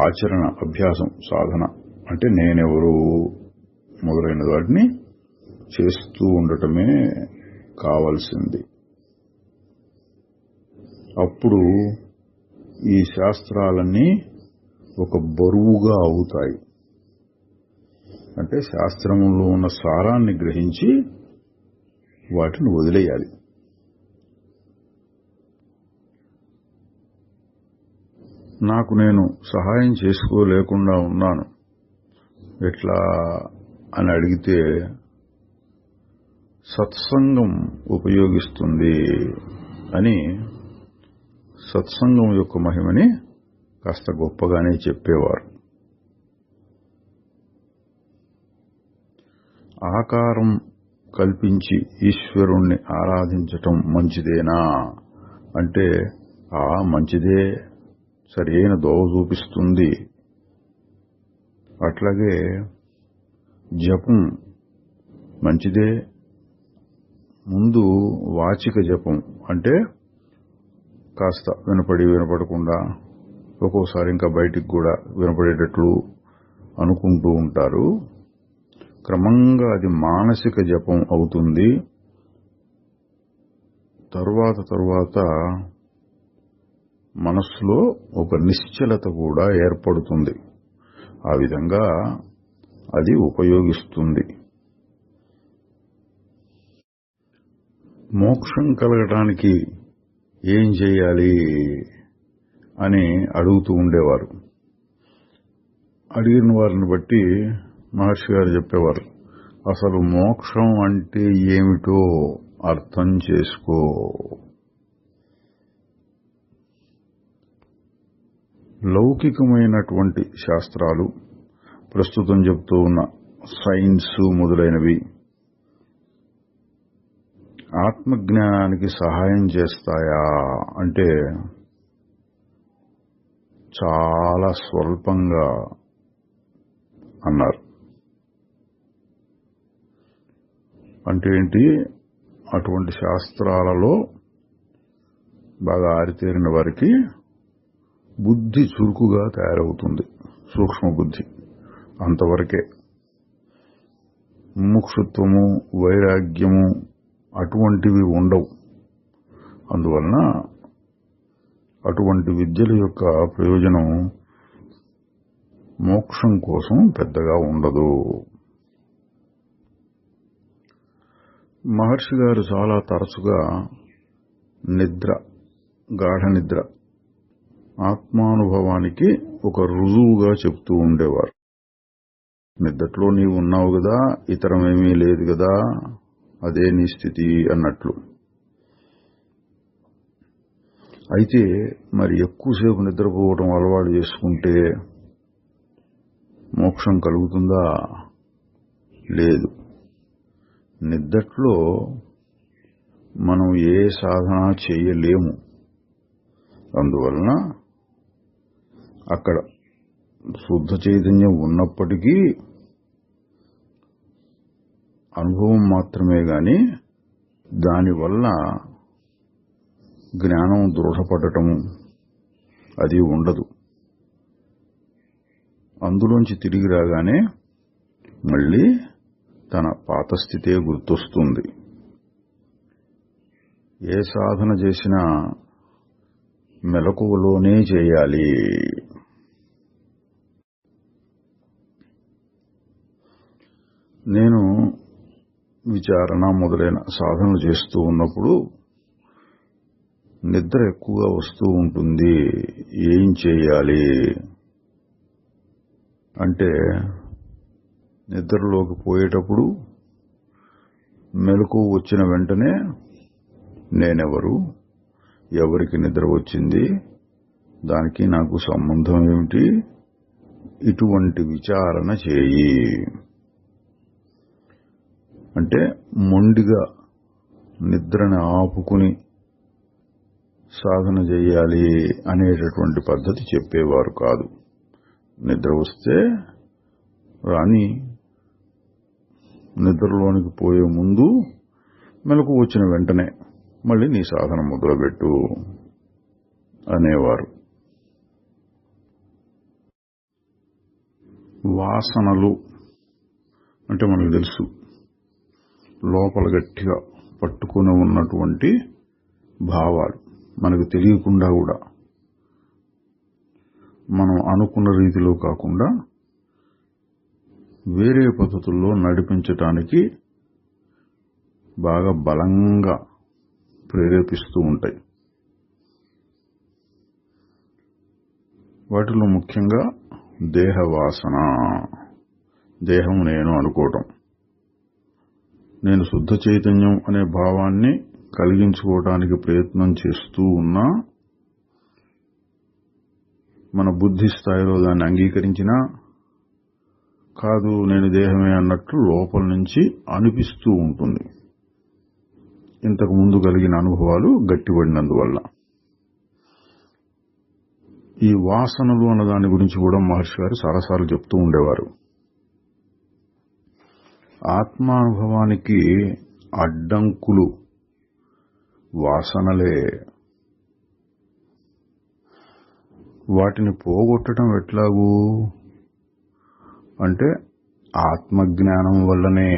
ఆచరణ, అభ్యాసం, సాధన అంటే నేనెవరు మొదలైన వాటిని చేస్తూ ఉండటమే కావాల్సింది. అప్పుడు ఈ శాస్త్రాలన్నీ ఒక బరువుగా అవుతాయి. అంటే శాస్త్రములో ఉన్న సారాన్ని గ్రహించి వాటిని వదిలేయాలి. నాకు నేను సహాయం చేసుకోలేకుండా ఉన్నాను ఎట్లా అని అడిగితే సత్సంగం ఉపయోగిస్తుంది అని సత్సంగం యొక్క మహిమని కాస్త గొప్పగానే చెప్పేవారు. ఆకారం కల్పించి ఈశ్వరుణ్ణి ఆరాధించటం మంచిదేనా అంటే మంచిదే, సరైన దోవ చూపిస్తుంది. అట్లాగే జపం మంచిదే. ముందు వాచిక జపం అంటే కాస్త వినపడకుండా ఒక్కోసారి ఇంకా బయటికి కూడా వినపడేటట్లు అనుకుంటూ ఉంటారు. క్రమంగా అది మానసిక జపం అవుతుంది. తరువాత మనస్సులో ఒక నిశ్చలత కూడా ఏర్పడుతుంది. ఆ విధంగా అది ఉపయోగిస్తుంది. మోక్షం కలగడానికి ఏం చేయాలి అని అడుగుతూ ఉండేవారు. అడిగిన వారిని బట్టి మహర్షి గారు చెప్పేవారు, అసలు మోక్షం అంటే ఏమిటో అర్థం చేసుకో. లౌకికమైనటువంటి శాస్త్రాలు, ప్రస్తుతం చెప్తూ ఉన్న సైన్స్ మొదలైనవి ఆత్మజ్ఞానానికి సహాయం చేస్తాయా అంటే చాలా స్వల్పంగా అన్నారు. అంటే ఏంటి, అటువంటి శాస్త్రాలలో బాగా ఆరితేరిన వారికి బుద్ధి చురుకుగా తయారవుతుంది, సూక్ష్మ బుద్ధి. అంతవరకే. ముముక్షుత్వము, వైరాగ్యము అటువంటివి ఉండవు. అందువలన అటువంటి విద్యల యొక్క ప్రయోజనం మోక్షం కోసం పెద్దగా ఉండదు. మహర్షి గారు చాలా తరచుగా నిద్ర, గాఢ నిద్ర ఆత్మానుభవానికి ఒక రుజువుగా చెప్తూ ఉండేవారు. నిద్రలో నీవు ఉన్నావు కదా, ఇతరమేమీ లేదు కదా, అదే నీ స్థితి అన్నట్లు. అయితే మరి ఎక్కువసేపు నిద్రపోవడం అలవాటు చేసుకుంటే మోక్షం కలుగుతుందా? లేదు. నిద్రలో మనం ఏ సాధన చేయలేము. అందువలన అక్కడ శుద్ధ చైతన్యం ఉన్నప్పటికీ అనుభవం మాత్రమే గాని దానివల్ల జ్ఞానం దృఢపడటము అది ఉండదు. అందులోంచి తిరిగి రాగానే మళ్ళీ తన పాత స్థితే గుర్తొస్తుంది. ఏ సాధన చేసినా మెలకువలోనే చేయాలి. నేను విచారణ మొదలైన సాధనలు చేస్తూ ఉన్నప్పుడు నిద్ర ఎక్కువగా వస్తూ ఉంటుంది. ఏం చేయాలి అంటే, నిద్రలోకి పోయేటప్పుడు మెలకువ వచ్చిన వెంటనే నేనెవరు, ఎవరికి నిద్ర వచ్చింది, దానికి నాకు సంబంధం ఏమిటి, ఇటువంటి విచారణ చేయి. అంటే మొండిగా నిద్రని ఆపుకుని సాధన చేయాలి అనేటటువంటి పద్ధతి చెప్పేవారు కాదు. నిద్ర వస్తే రాని, నిద్రలోనికి పోయే ముందు మెలకు వచ్చిన వెంటనే మళ్ళీ నీ సాధన మొదలుపెట్టు అనేవారు. వాసనలు అంటే మనకు తెలుసు, లోపల గట్టిగా పట్టుకుని ఉన్నటువంటి భావాలు మనకు తెలియకుండా కూడా మనం అనుకున్న రీతిలో కాకుండా వేరే పద్ధతుల్లో నడిపించటానికి బాగా బలంగా ప్రేరేపిస్తూ ఉంటాయి. వాటిలో ముఖ్యంగా దేహ వాసన, దేహం నేను అనుకోవటం. నేను శుద్ధ చైతన్యం అనే భావాన్ని కలిగించుకోవడానికి ప్రయత్నం చేస్తూ ఉన్నా, మన బుద్ధి స్థాయిలో దాన్ని అంగీకరించినా కాదు నేను దేహమే అన్నట్లు లోపల నుంచి అనిపిస్తూ ఉంటుంది. ఇంతకు ముందు కలిగిన అనుభవాలు గట్టిపడినందువల్ల. ఈ వాసనలు అన్న దాని గురించి కూడా మహర్షి గారు చాలాసార్లు చెప్తూ ఉండేవారు. ఆత్మానుభవానికి అడ్డంకులు వాసనలే. వాటిని పోగొట్టడం ఎట్లాగూ అంటే ఆత్మజ్ఞానం వల్లనే.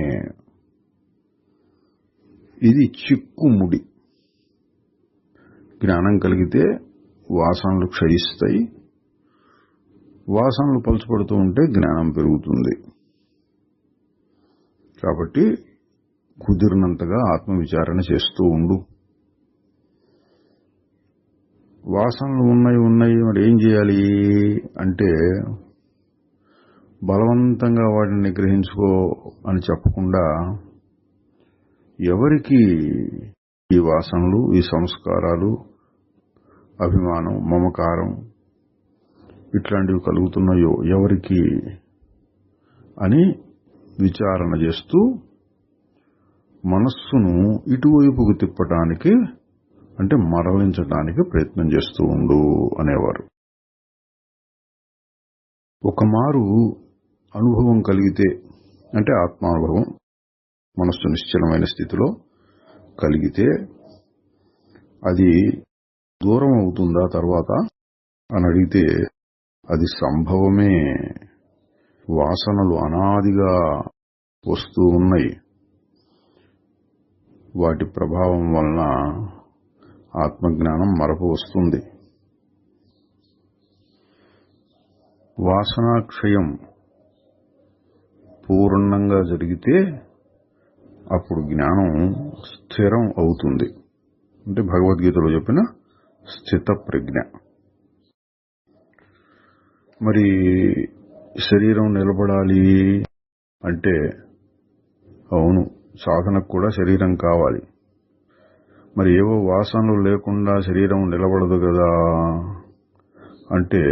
ఇది చిక్కుముడి. జ్ఞానం కలిగితే వాసనలు క్షయిస్తాయి. వాసనలు పలుచబడుతూ ఉంటే జ్ఞానం పెరుగుతుంది. కాబట్టి కుదిరినంతగా ఆత్మవిచారణ చేస్తూ ఉండు. వాసనలు ఉన్నాయి మరి ఏం చేయాలి అంటే బలవంతంగా వాటిని నిగ్రహించుకో అని చెప్పకుండా ఎవరికి ఈ వాసనలు, ఈ సంస్కారాలు, అభిమానం, మమకారం ఇట్లాంటివి కలుగుతున్నాయో ఎవరికి అని విచారణ చేస్తూ మనస్సును ఇటువైపుకు తిప్పటానికి అంటే మరలించడానికి ప్రయత్నం చేస్తూ ఉండు అనేవారు. ఒకమారు అనుభవం కలిగితే అంటే ఆత్మానుభవం మనస్సు నిశ్చలమైన స్థితిలో కలిగితే అది దూరం అవుతుందా తర్వాత అని అడిగితే అది సంభవమే. వాసనలు అనాదిగా వస్తూ ఉన్నాయి. వాటి ప్రభావం వలన ఆత్మజ్ఞానం మరపు వస్తుంది. వాసనాక్షయం పూర్ణంగా జరిగితే అప్పుడు జ్ఞానం స్థిరం అవుతుంది. అంటే భగవద్గీతలో చెప్పిన స్థిత ప్రజ్ఞ. మరి శరీరం నిలబడాలి అంటే అవును, సాధనకు కూడా శరీరం కావాలి. మరి ఏవో వాసనలు లేకుండా శరీరం నిలబడదు కదా అంటే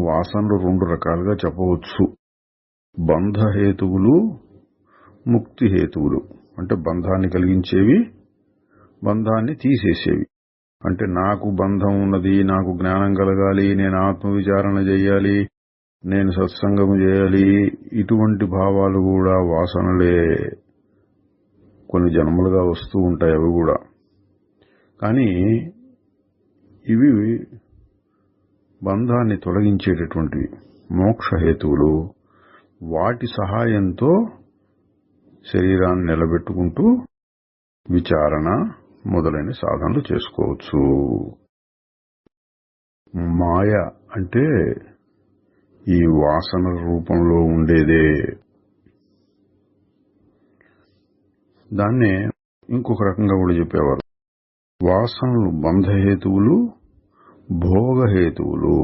వాసనలు రెండు రకాలుగా చెప్పవచ్చు. బంధహేతువులు, ముక్తి హేతువులు. అంటే బంధాన్ని కలిగించేవి, బంధాన్ని తీసేసేవి. అంటే నాకు బంధం ఉన్నది, నాకు జ్ఞానం కలగాలి, నేను ఆత్మవిచారణ చేయాలి, నేను సత్సంగము చేయాలి, ఇటువంటి భావాలు కూడా వాసనలే. కొన్ని జన్మలుగా వస్తూ ఉంటాయి అవి కూడా. కానీ ఇవి బంధాన్ని తొలగించేటటువంటివి, మోక్షహేతువులు. వాటి సహాయంతో శరీరాన్ని నిలబెట్టుకుంటూ విచారణ మొదలైన సాధనలు చేసుకోవచ్చు. మాయ అంటే ఈ వాసన రూపంలో ఉండేదే. దాన్నే ఇంకొక రకంగా కూడా చెప్పేవారు. వాసనలు బంధహేతువులు, భోగహేతువులు.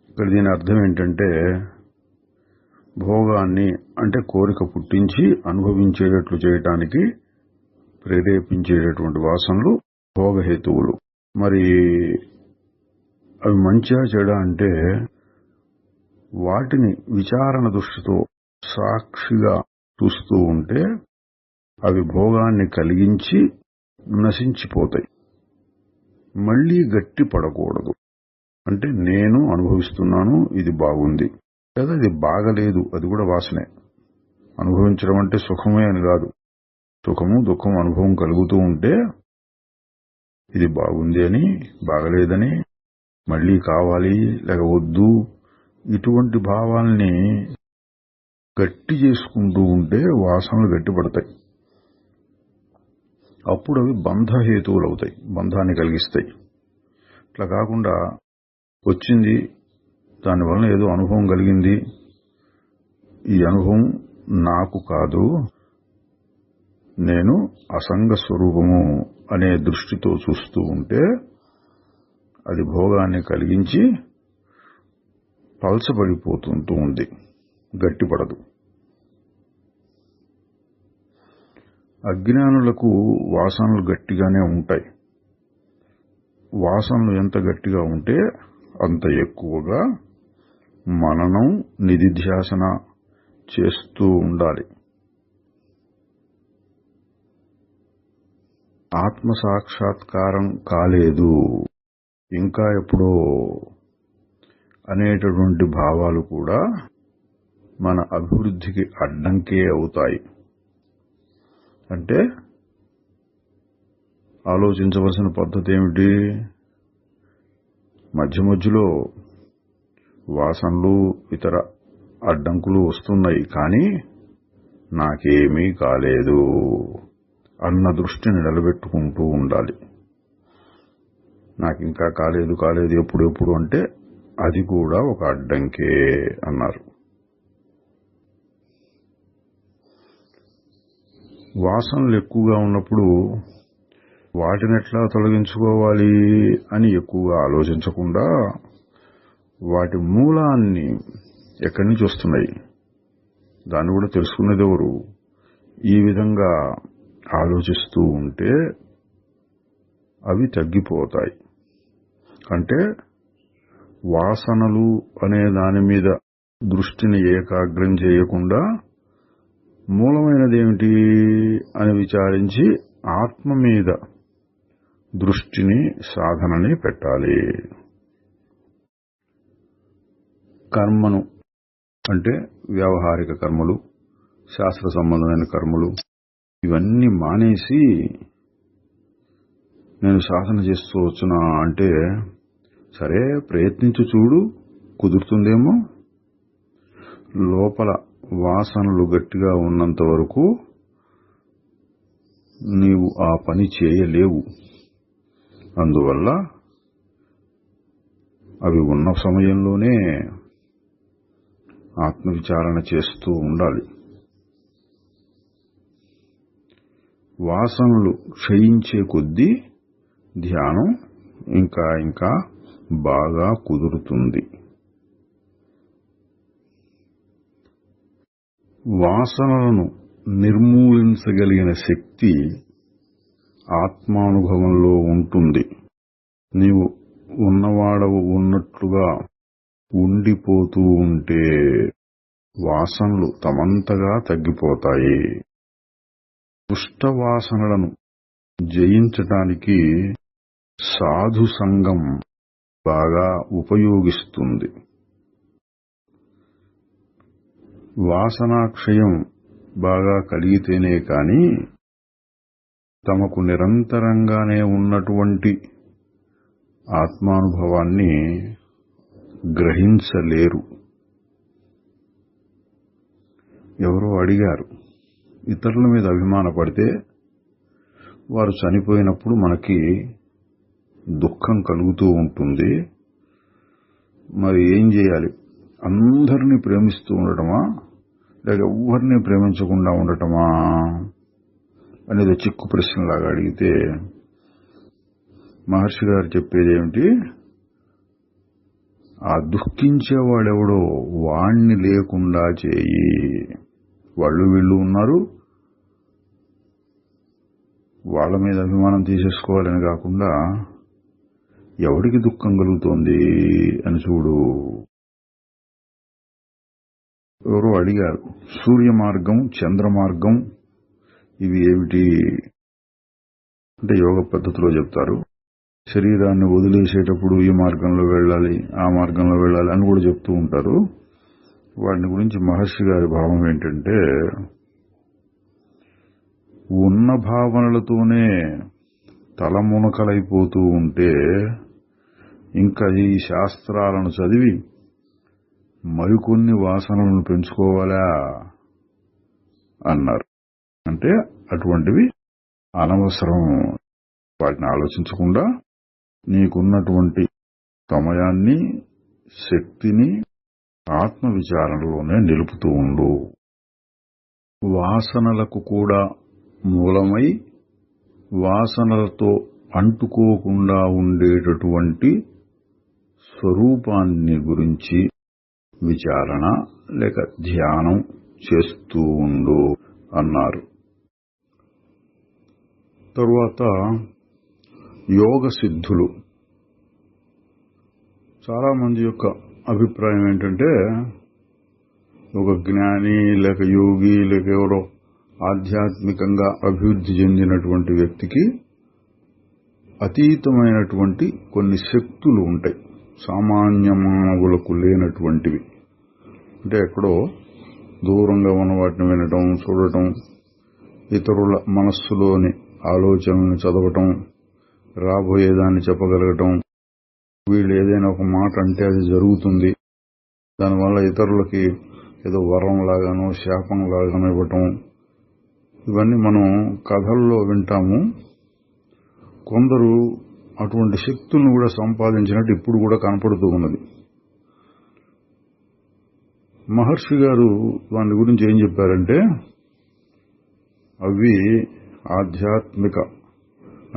ఇక్కడ దీని అర్థం ఏంటంటే భోగాన్ని అంటే కోరిక పుట్టించి అనుభవించేటట్లు చేయటానికి ప్రేరేపించేటటువంటి వాసనలు భోగహేతువులు. మరి అవి మంచిగా చెడా అంటే వాటిని విచారణ దృష్టితో సాక్షిగా చూస్తూ ఉంటే అవి భోగాన్ని కలిగించి నశించిపోతాయి. మళ్లీ గట్టి పడకూడదు. అంటే నేను అనుభవిస్తున్నాను, ఇది బాగుంది, లేదా ఇది బాగలేదు, అది కూడా వాసనే. అనుభవించడం అంటే సుఖమే అని కాదు. సుఖము దుఃఖం అనుభవం కలుగుతూ ఉంటే ఇది బాగుంది అని, బాగలేదని, మళ్లీ కావాలి లేక వద్దు, ఇటువంటి భావాల్ని గట్టి చేసుకుంటూ ఉంటే వాసనలు గట్టిపడతాయి. అప్పుడు అవి బంధహేతువులు అవుతాయి, బంధాన్ని కలిగిస్తాయి. ఇట్లా కాకుండా వచ్చింది, దానివల్ల ఏదో అనుభవం కలిగింది, ఈ అనుభవం నాకు కాదు, నేను అసంగ స్వరూపము అనే దృష్టితో చూస్తూ ఉంటే అది భోగాన్ని కలిగించి పల్చబడిపోతుంటూ ఉంది, గట్టిపడదు. అజ్ఞానులకు వాసనలు గట్టిగానే ఉంటాయి. వాసనలు ఎంత గట్టిగా ఉంటే అంత ఎక్కువగా మననం, నిధిధ్యాసన చేస్తూ ఉండాలి. ఆత్మసాక్షాత్కారం కాలేదు, ఇంకా ఎప్పుడో అనేటటువంటి భావాలు కూడా మన అభివృద్ధికి అడ్డంకే అవుతాయి. అంటే ఆలోచించవలసిన పద్ధతి ఏమిటి? మధ్య మధ్యలో వాసనలు, ఇతర అడ్డంకులు వస్తున్నాయి, కానీ నాకేమీ కాలేదు అన్న దృష్టిని నిలబెట్టుకుంటూ ఉండాలి. నాకు ఇంకా కాలేదు ఎప్పుడు అంటే అది కూడా ఒక అడ్డంకే అన్నారు. వాసనలు ఎక్కువగా ఉన్నప్పుడు వాటిని ఎట్లా తొలగించుకోవాలి అని ఎక్కువగా ఆలోచించకుండా వాటి మూలాన్ని ఎక్కడి నుంచి వస్తున్నాయి దాన్ని కూడా తెలుసుకునేది ఎవరు? ఈ విధంగా ఆలోచిస్తూ ఉంటే అవి తగ్గిపోతాయి. అంటే వాసనలు అనే దాని మీద దృష్టిని ఏకాగ్రం చేయకుండా మూలమైనదేమిటి అని విచారించి ఆత్మ మీద దృష్టిని సాధనని పెట్టాలి. కర్మను అంటే వ్యావహారిక కర్మలు, శాస్త్ర సంబంధమైన కర్మలు ఇవన్నీ మానేసి నేను సాధన చేస్తూ వచ్చునా అంటే సరే ప్రయత్నించి చూడు, కుదురుతుందేమో. లోపల వాసనలు గట్టిగా ఉన్నంత వరకు నీవు ఆ పని చేయలేవు. అందువల్ల అవి ఉన్న సమయంలోనే ఆత్మవిచారణ చేస్తూ ఉండాలి. వాసనలు క్షయించే కొద్దీ ధ్యానం ఇంకా బాగా కుదురుతుంది. వాసనలను నిర్మూలించగలిగిన శక్తి ఆత్మానుభవంలో ఉంటుంది. నీవు ఉన్నవాడవు ఉన్నట్లుగా ఉండిపోతూ ఉంటే వాసనలు తమంతగా తగ్గిపోతాయి. దుష్ట వాసనలను జయించటానికి సాధు సంగం బాగా ఉపయోగిస్తుంది. వాసనాక్షయం బాగా కలిగితేనే కాని తమకు నిరంతరంగానే ఉన్నటువంటి ఆత్మానుభవాన్ని గ్రహించలేరు. ఎవరో అడిగారు, ఇతరుల మీద అభిమానపడితే వారు చనిపోయినప్పుడు మనకి దుఃఖం కలుగుతూ ఉంటుంది, మరి ఏం చేయాలి? అందరినీ ప్రేమిస్తూ ఉండటమా లేక ఎవరిని ప్రేమించకుండా ఉండటమా అనేది చిక్కు ప్రశ్నలాగా అడిగితే మహర్షి గారు చెప్పేదేమిటి, ఆ దుఃఖించేవాడెవడో వాణ్ణి లేకుండా చేయి. వాళ్ళు వీళ్ళు ఉన్నారు, వాళ్ళ మీద అభిమానం తీసేసుకోవాలని కాకుండా ఎవడికి దుఃఖం కలుగుతోంది అని చూడు. ఎవరో అడిగారు, సూర్య మార్గం చంద్ర మార్గం ఇవి ఏమిటి అంటే యోగ పద్ధతిలో చెప్తారు. శరీరాన్ని వదిలేసేటప్పుడు ఈ మార్గంలో వెళ్ళాలి, ఆ మార్గంలో వెళ్ళాలి అని కూడా చెప్తూ ఉంటారు. వాటిని గురించి మహర్షి గారి భావం ఏంటంటే, ఉన్న భావనలతోనే తలమునకలైపోతూ ఉంటే ఇంకా ఈ శాస్త్రాలను చదివి మరికొన్ని వాసనలను పెంచుకోవాలా అన్నారు. అంటే అటువంటివి అనవసరం. వాటిని ఆలోచించకుండా నీకున్నటువంటి సమయాన్ని శక్తిని ఆత్మవిచారణలోనే నిలుపుతూ ఉండు. వాసనలకు కూడా మూలమై వాసనలతో అంటుకోకుండా ఉండేటటువంటి స్వరూపాన్ని గురించి విచారణ లేక ధ్యానం చేస్తూ ఉండు అన్నారు. తరువాత యోగ సిద్ధులు. చాలా మంది యొక్క అభిప్రాయం ఏంటంటే, ఒక జ్ఞాని లేక యోగి లేక ఎవరో ఆధ్యాత్మికంగా అభివృద్ధి చెందినటువంటి వ్యక్తికి అతీతమైనటువంటి కొన్ని శక్తులు ఉంటాయి, సామాన్య మానవులకు లేనటువంటివి. అంటే ఎక్కడో దూరంగా ఉన్న వాటిని వినటం, చూడటం, ఇతరుల మనస్సులోని ఆలోచనలను చదవటం, రాబోయేదాన్ని చెప్పగలగటం, వీళ్ళు ఏదైనా ఒక మాట అంటే అది జరుగుతుంది, దానివల్ల ఇతరులకి ఏదో వరంలాగానో శాపంలాగానో ఇవ్వటం, ఇవన్నీ మనం కథల్లో వింటాము. కొందరు అటువంటి శక్తులను కూడా సంపాదించినట్టు ఇప్పుడు కూడా కనపడుతూ ఉన్నది. మహర్షి గారు దాని గురించి ఏం చెప్పారంటే, అవి ఆధ్యాత్మిక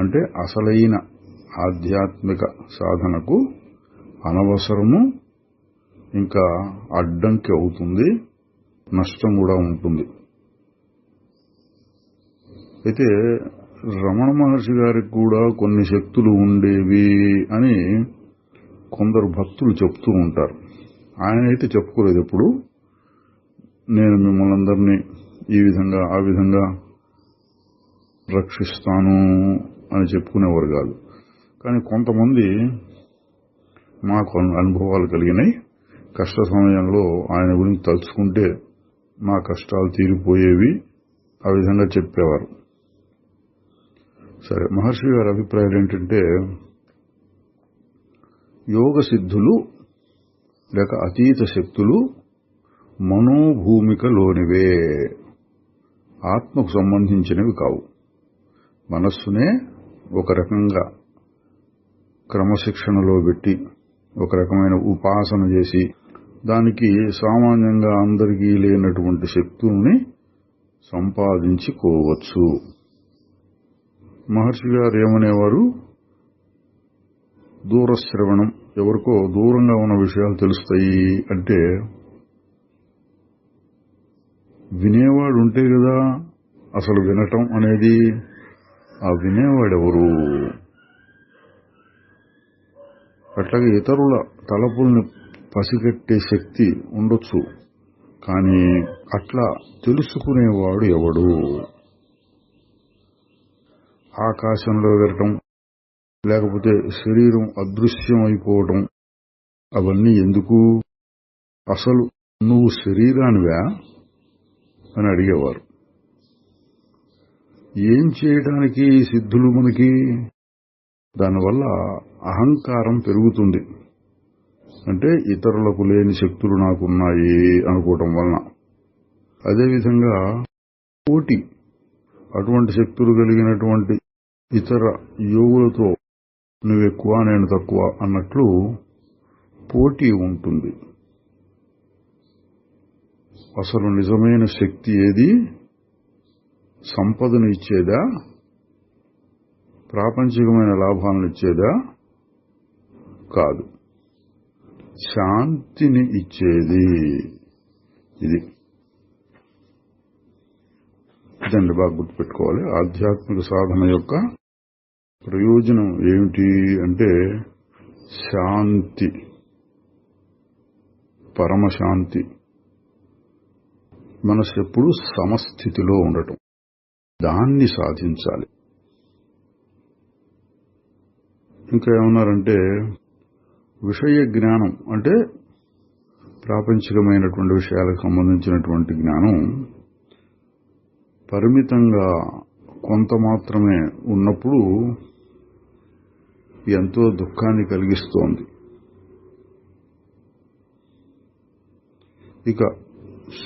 అంటే అసలైన ఆధ్యాత్మిక సాధనకు అనవసరము, ఇంకా అడ్డంకి అవుతుంది, నష్టం కూడా ఉంటుంది. అయితే రమణ మహర్షి గారికి కూడా కొన్ని శక్తులు ఉండేవి అని కొందరు భక్తులు చెప్తూ ఉంటారు. ఆయన అయితే చెప్పుకోలేదు ఎప్పుడు, నేను మిమ్మల్ని అందరినీ ఈ విధంగా ఆ విధంగా రక్షిస్తాను అని చెప్పుకునేవారు కాదు. కానీ కొంతమంది మాకు అనుభవాలు కలిగినాయి, కష్ట సమయంలో ఆయన గురించి తలుచుకుంటే మా కష్టాలు తీరిపోయేవి, ఆ విధంగా చెప్పేవారు. సరే, మహర్షి గారి అభిప్రాయం ఏంటంటే, యోగ సిద్ధులు లేక అతీత శక్తులు మనోభూమికలోనివే, ఆత్మకు సంబంధించినవి కావు. మనస్సునే ఒక రకంగా క్రమశిక్షణలో పెట్టి ఒక రకమైన ఉపాసన చేసి దానికి సామాన్యంగా అందరికీ లేనటువంటి శక్తుల్ని సంపాదించుకోవచ్చు. మహర్షి గారు ఏమనేవారు, దూరశ్రవణం, ఎవరికో దూరంగా ఉన్న విషయాలు తెలుస్తాయి అంటే వినేవాడు ఉంటే కదా అసలు వినటం అనేది. ఆ వినేవాడెవరు? అట్లాగే ఇతరుల తలపుల్ని పసిగట్టే శక్తి ఉండొచ్చు, కానీ అట్లా తెలుసుకునేవాడు ఎవడు? ఆకాశంలో ఎగరటం, లేకపోతే శరీరం అదృశ్యం అయిపోవటం, అవన్నీ ఎందుకు? అసలు నువ్వు శరీరానివా అని అడిగేవారు. ఏం చేయడానికి సిద్ధులు మనకి? దానివల్ల అహంకారం పెరుగుతుంది. అంటే ఇతరులకు లేని శక్తులు నాకున్నాయి అనుకోవటం వలన. అదేవిధంగా పోటీ, అటువంటి శక్తులు కలిగినటువంటి ఇతర యోగులతో నువ్వెక్కువ నేను తక్కువ అన్నట్లు పోటీ ఉంటుంది. అసలు నిజమైన శక్తి ఏది? సంపదను ఇచ్చేదా? ప్రాపంచికమైన లాభాలను ఇచ్చేదా? కాదు, శాంతిని ఇచ్చేది. ఇదండి, బాగా గుర్తుపెట్టుకోవాలి. ఆధ్యాత్మిక సాధన యొక్క ప్రయోజనం ఏమిటి అంటే శాంతి, పరమశాంతి. మనసు ఎప్పుడు సమస్థితిలో ఉండటం, దాన్ని సాధించాలి. ఇంకా ఏమన్నారంటే, విషయ జ్ఞానం అంటే ప్రాపంచికమైనటువంటి విషయాలకు సంబంధించినటువంటి జ్ఞానం పరిమితంగా కొంత మాత్రమే ఉన్నప్పుడు ఎంతో దుఃఖాన్ని కలిగిస్తోంది. ఇక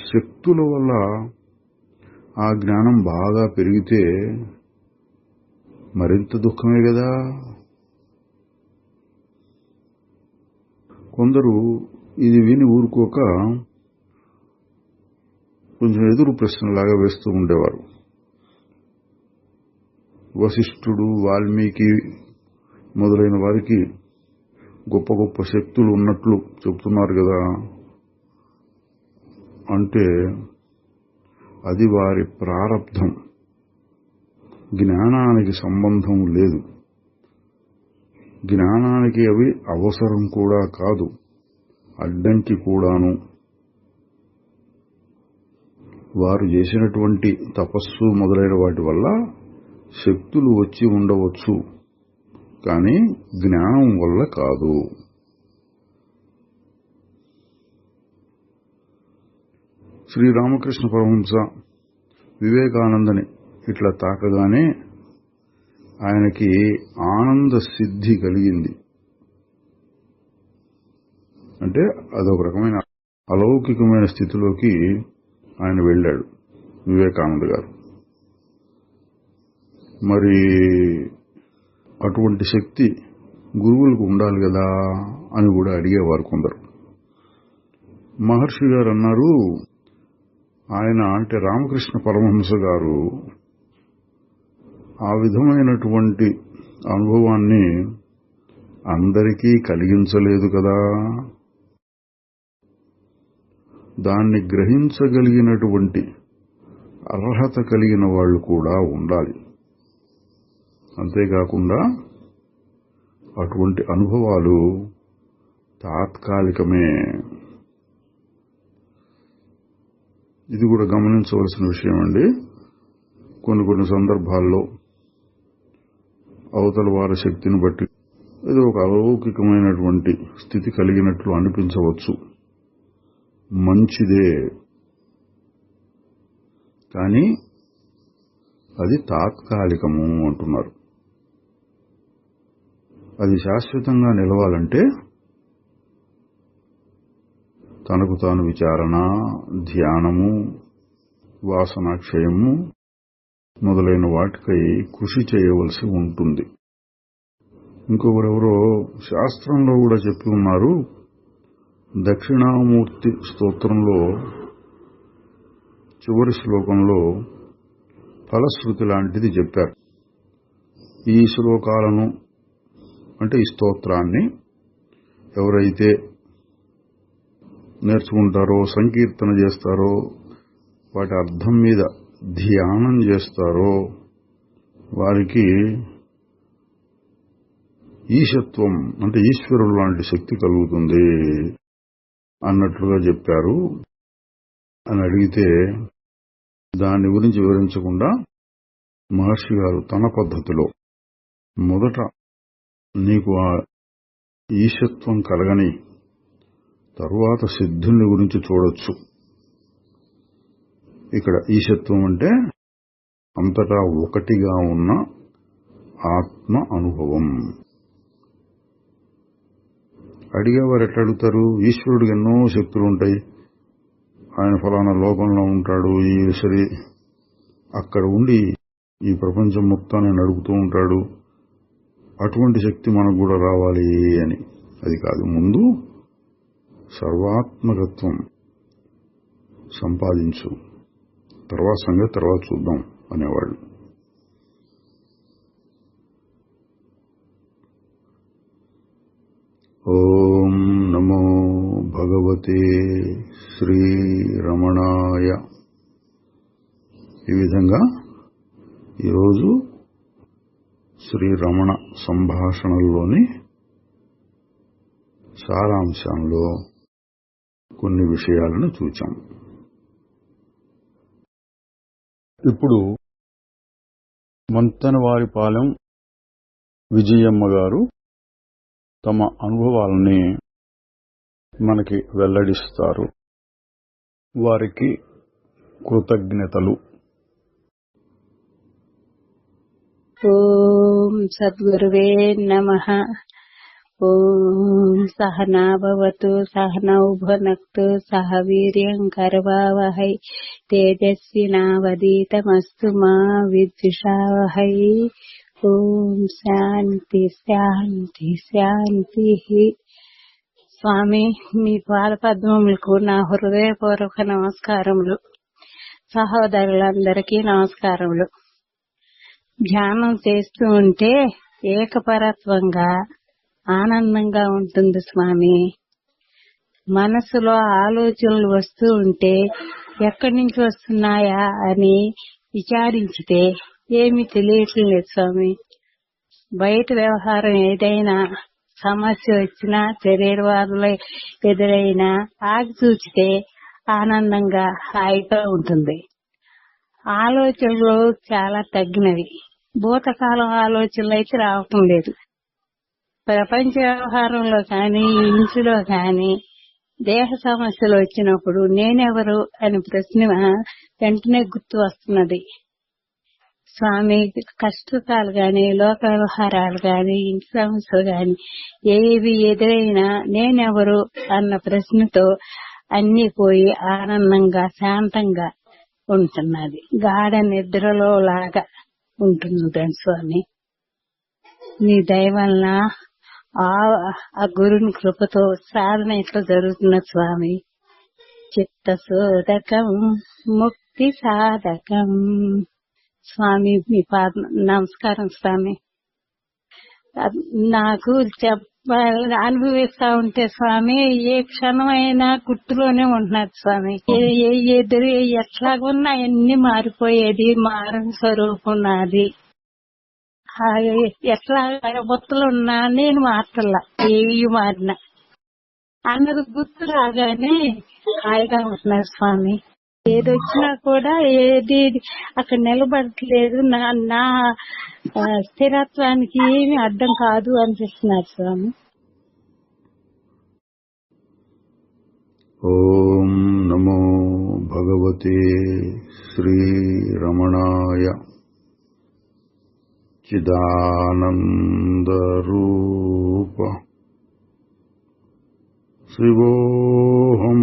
శక్తుల వల్ల ఆ జ్ఞానం బాగా పెరిగితే మరింత దుఃఖమే కదా. కొందరు ఇది విని ఊరుకోక కొంచెం ఎదురు ప్రశ్నలాగా వేస్తూ ఉండేవారు. వశిష్ఠుడు, వాల్మీకి మొదలైన వారికి గొప్ప గొప్ప శక్తులు ఉన్నట్లు చెబుతున్నారు కదా అంటే అది వారి ప్రారబ్ధం, జ్ఞానానికి సంబంధం లేదు. జ్ఞానానికి అవి అవసరం కూడా కాదు, అడ్డంకి కూడాను. వారు చేసినటువంటి తపస్సు మొదలైన వాటి వల్ల శక్తులు వచ్చి ఉండవచ్చు, కానీ జ్ఞానం వల్ల కాదు. శ్రీరామకృష్ణ పరమహంస వివేకానందని ఇట్లా తాకగానే ఆయనకి ఆనంద సిద్ధి కలిగింది. అంటే అదొక రకమైన అలౌకికమైన స్థితిలోకి ఆయన వెళ్ళాడు వివేకానంద గారు. మరి అటువంటి శక్తి గురువులకు ఉండాలి కదా అని కూడా అడిగేవారు కొందరు. మహర్షి గారు అన్నారు, ఆయన అంటే రామకృష్ణ పరమహంస గారు ఆ విధమైనటువంటి అనుభవాన్ని అందరికీ కలిగించలేదు కదా. దాన్ని గ్రహించగలిగినటువంటి అర్హత కలిగిన వాళ్ళు కూడా ఉండాలి. అంతేకాకుండా అటువంటి అనుభవాలు తాత్కాలికమే. ఇది కూడా గమనించవలసిన విషయం అండి. కొన్ని సందర్భాల్లో అవతల వారి శక్తిని బట్టి ఏదో ఒక అలౌకికమైనటువంటి స్థితి కలిగినట్లు అనిపించవచ్చు. మంచిదే, కానీ అది తాత్కాలికము అంటున్నారు. అది శాశ్వతంగా నిలవాలంటే తనకు తాను విచారణ, ధ్యానము, వాసనాక్షయము మొదలైన వాటికై కృషి చేయవలసి ఉంటుంది. ఇంకొకరెవరో శాస్త్రంలో కూడా చెప్పి ఉన్నారు. దక్షిణామూర్తి స్తోత్రంలో చివరి శ్లోకంలో ఫలశ్రుతి లాంటిది చెప్పారు. ఈ శ్లోకాలను అంటే ఈ స్తోత్రాన్ని ఎవరైతే నేర్చుకుంటారో, సంకీర్తన చేస్తారో, వాటి అర్థం మీద ధ్యానం చేస్తారో వారికి ఈశత్వం అంటే ఈశ్వరుడు లాంటి శక్తి కలుగుతుంది అన్నట్లుగా చెప్పారు అని అడిగితే దాని గురించి వివరించకుండా మహర్షి గారు తన పద్ధతిలో మొదట నీకు ఆ ఈశత్వం కలగని తరువాత సిద్ధుల్ని గురించి చూడొచ్చు. ఇక్కడ ఈశత్వం అంటే అంతటా ఒకటిగా ఉన్న ఆత్మ అనుభవం. అడిగేవారు ఎట్లా అడుగుతారు? ఈశ్వరుడికి ఎన్నో శక్తులు ఉంటాయి, ఆయన ఫలానా లోకంలో ఉంటాడు, ఈ సరి అక్కడ ఉండి ఈ ప్రపంచం మొత్తాన్ని నడుపుతూ ఉంటాడు, అటువంటి శక్తి మనకు కూడా రావాలి అని. అది కాదు, ముందు సర్వాత్మకత్వం సంపాదించు, తర్వాత సంగతి తర్వాత చూద్దాం అనేవాళ్ళు. ఓం నమో భగవతే శ్రీరమణాయ. ఈ విధంగా ఈరోజు శ్రీరమణ సంభాషణల్లోని సారాంశంలో కొన్ని విషయాలను చూచాం. ఇప్పుడు మంతెనవారిపాలెం విజయమ్మ గారు తమ అనుభవాలని మనకి వెల్లడిస్తారు. వారికి కృతజ్ఞతలు. ఓం సద్గురువే నమః. ఓం సహనా భవతు సహనౌ భునక్తు సహ వీర్యం కర్వావహై తేజస్వినావధీతమస్తు మా విద్విషావహై. ఓం శాంతి శాంతి శాంతి. స్వామి, మీ పాదపద్మములకు నా హృదయపూర్వక నమస్కారములు. సహోదరులందరికీ నమస్కారములు. ధ్యానం చేస్తూ ఉంటే ఏకపరత్వంగా ఆనందంగా ఉంటుంది స్వామి. మనసులో ఆలోచనలు వస్తూ ఉంటే ఎక్కడి నుంచి వస్తున్నాయా అని విచారించితే ఏమీ తెలియట్లేదు స్వామి. బయట వ్యవహారం ఏదైనా సమస్య వచ్చినా, శరీరవాదులు ఎదురైనా ఆగి చూచితే ఆనందంగా హాయిగా ఉంటుంది. ఆలోచనలు చాలా తగ్గినవి. భూతకాలం ఆలోచనలు అయితే రావటం లేదు. ప్రపంచ వ్యవహారంలో కానీ, ఇంటిలో కానీ దేహ సమస్యలు వచ్చినప్పుడు నేనెవరు అని ప్రశ్న వెంటనే గుర్తు వస్తున్నది స్వామి. కష్టకాలు గాని, లోక వ్యవహారాలు గాని, ఇంటి సమస్యలు గాని ఏవి ఎదురైనా నేనెవరు అన్న ప్రశ్నతో అన్ని పోయి ఆనందంగా శాంతంగా ఉంటున్నది. గాఢ నిద్రలో లాగా ఉంటున్నది స్వామి. నీ దయ వలన ఆ గురుని కృపతో సాధన ఎట్లా జరుగుతున్న స్వామి. చిత్త శోధకం ముక్తి సాధకం. స్వామి మీ పాద నమస్కారం స్వామి. నాకు అనుభవిస్తా ఉంటే స్వామి ఏ క్షణమైనా గుర్తులోనే ఉంటున్నారు స్వామి. ఎదురు ఎట్లాగున్నా ఎన్ని మారిపోయేది మారని స్వరూపం నాది. ఎట్లా బొత్తులున్నా నేను మారతల్లా, ఏవి మారినా అన్నది గుర్తు రాగానే హాయిగా ఉంటున్నారు స్వామి. ఏదొచ్చినా కూడా ఏది అక్కడ నిలబడట్లేదు, నా స్థిరత్వానికి ఏమి అర్థం కాదు అనిపిస్తున్నారు స్వామి. ఓం నమో భగవతే శ్రీ రమణాయ. చిదానంద రూప శివోహం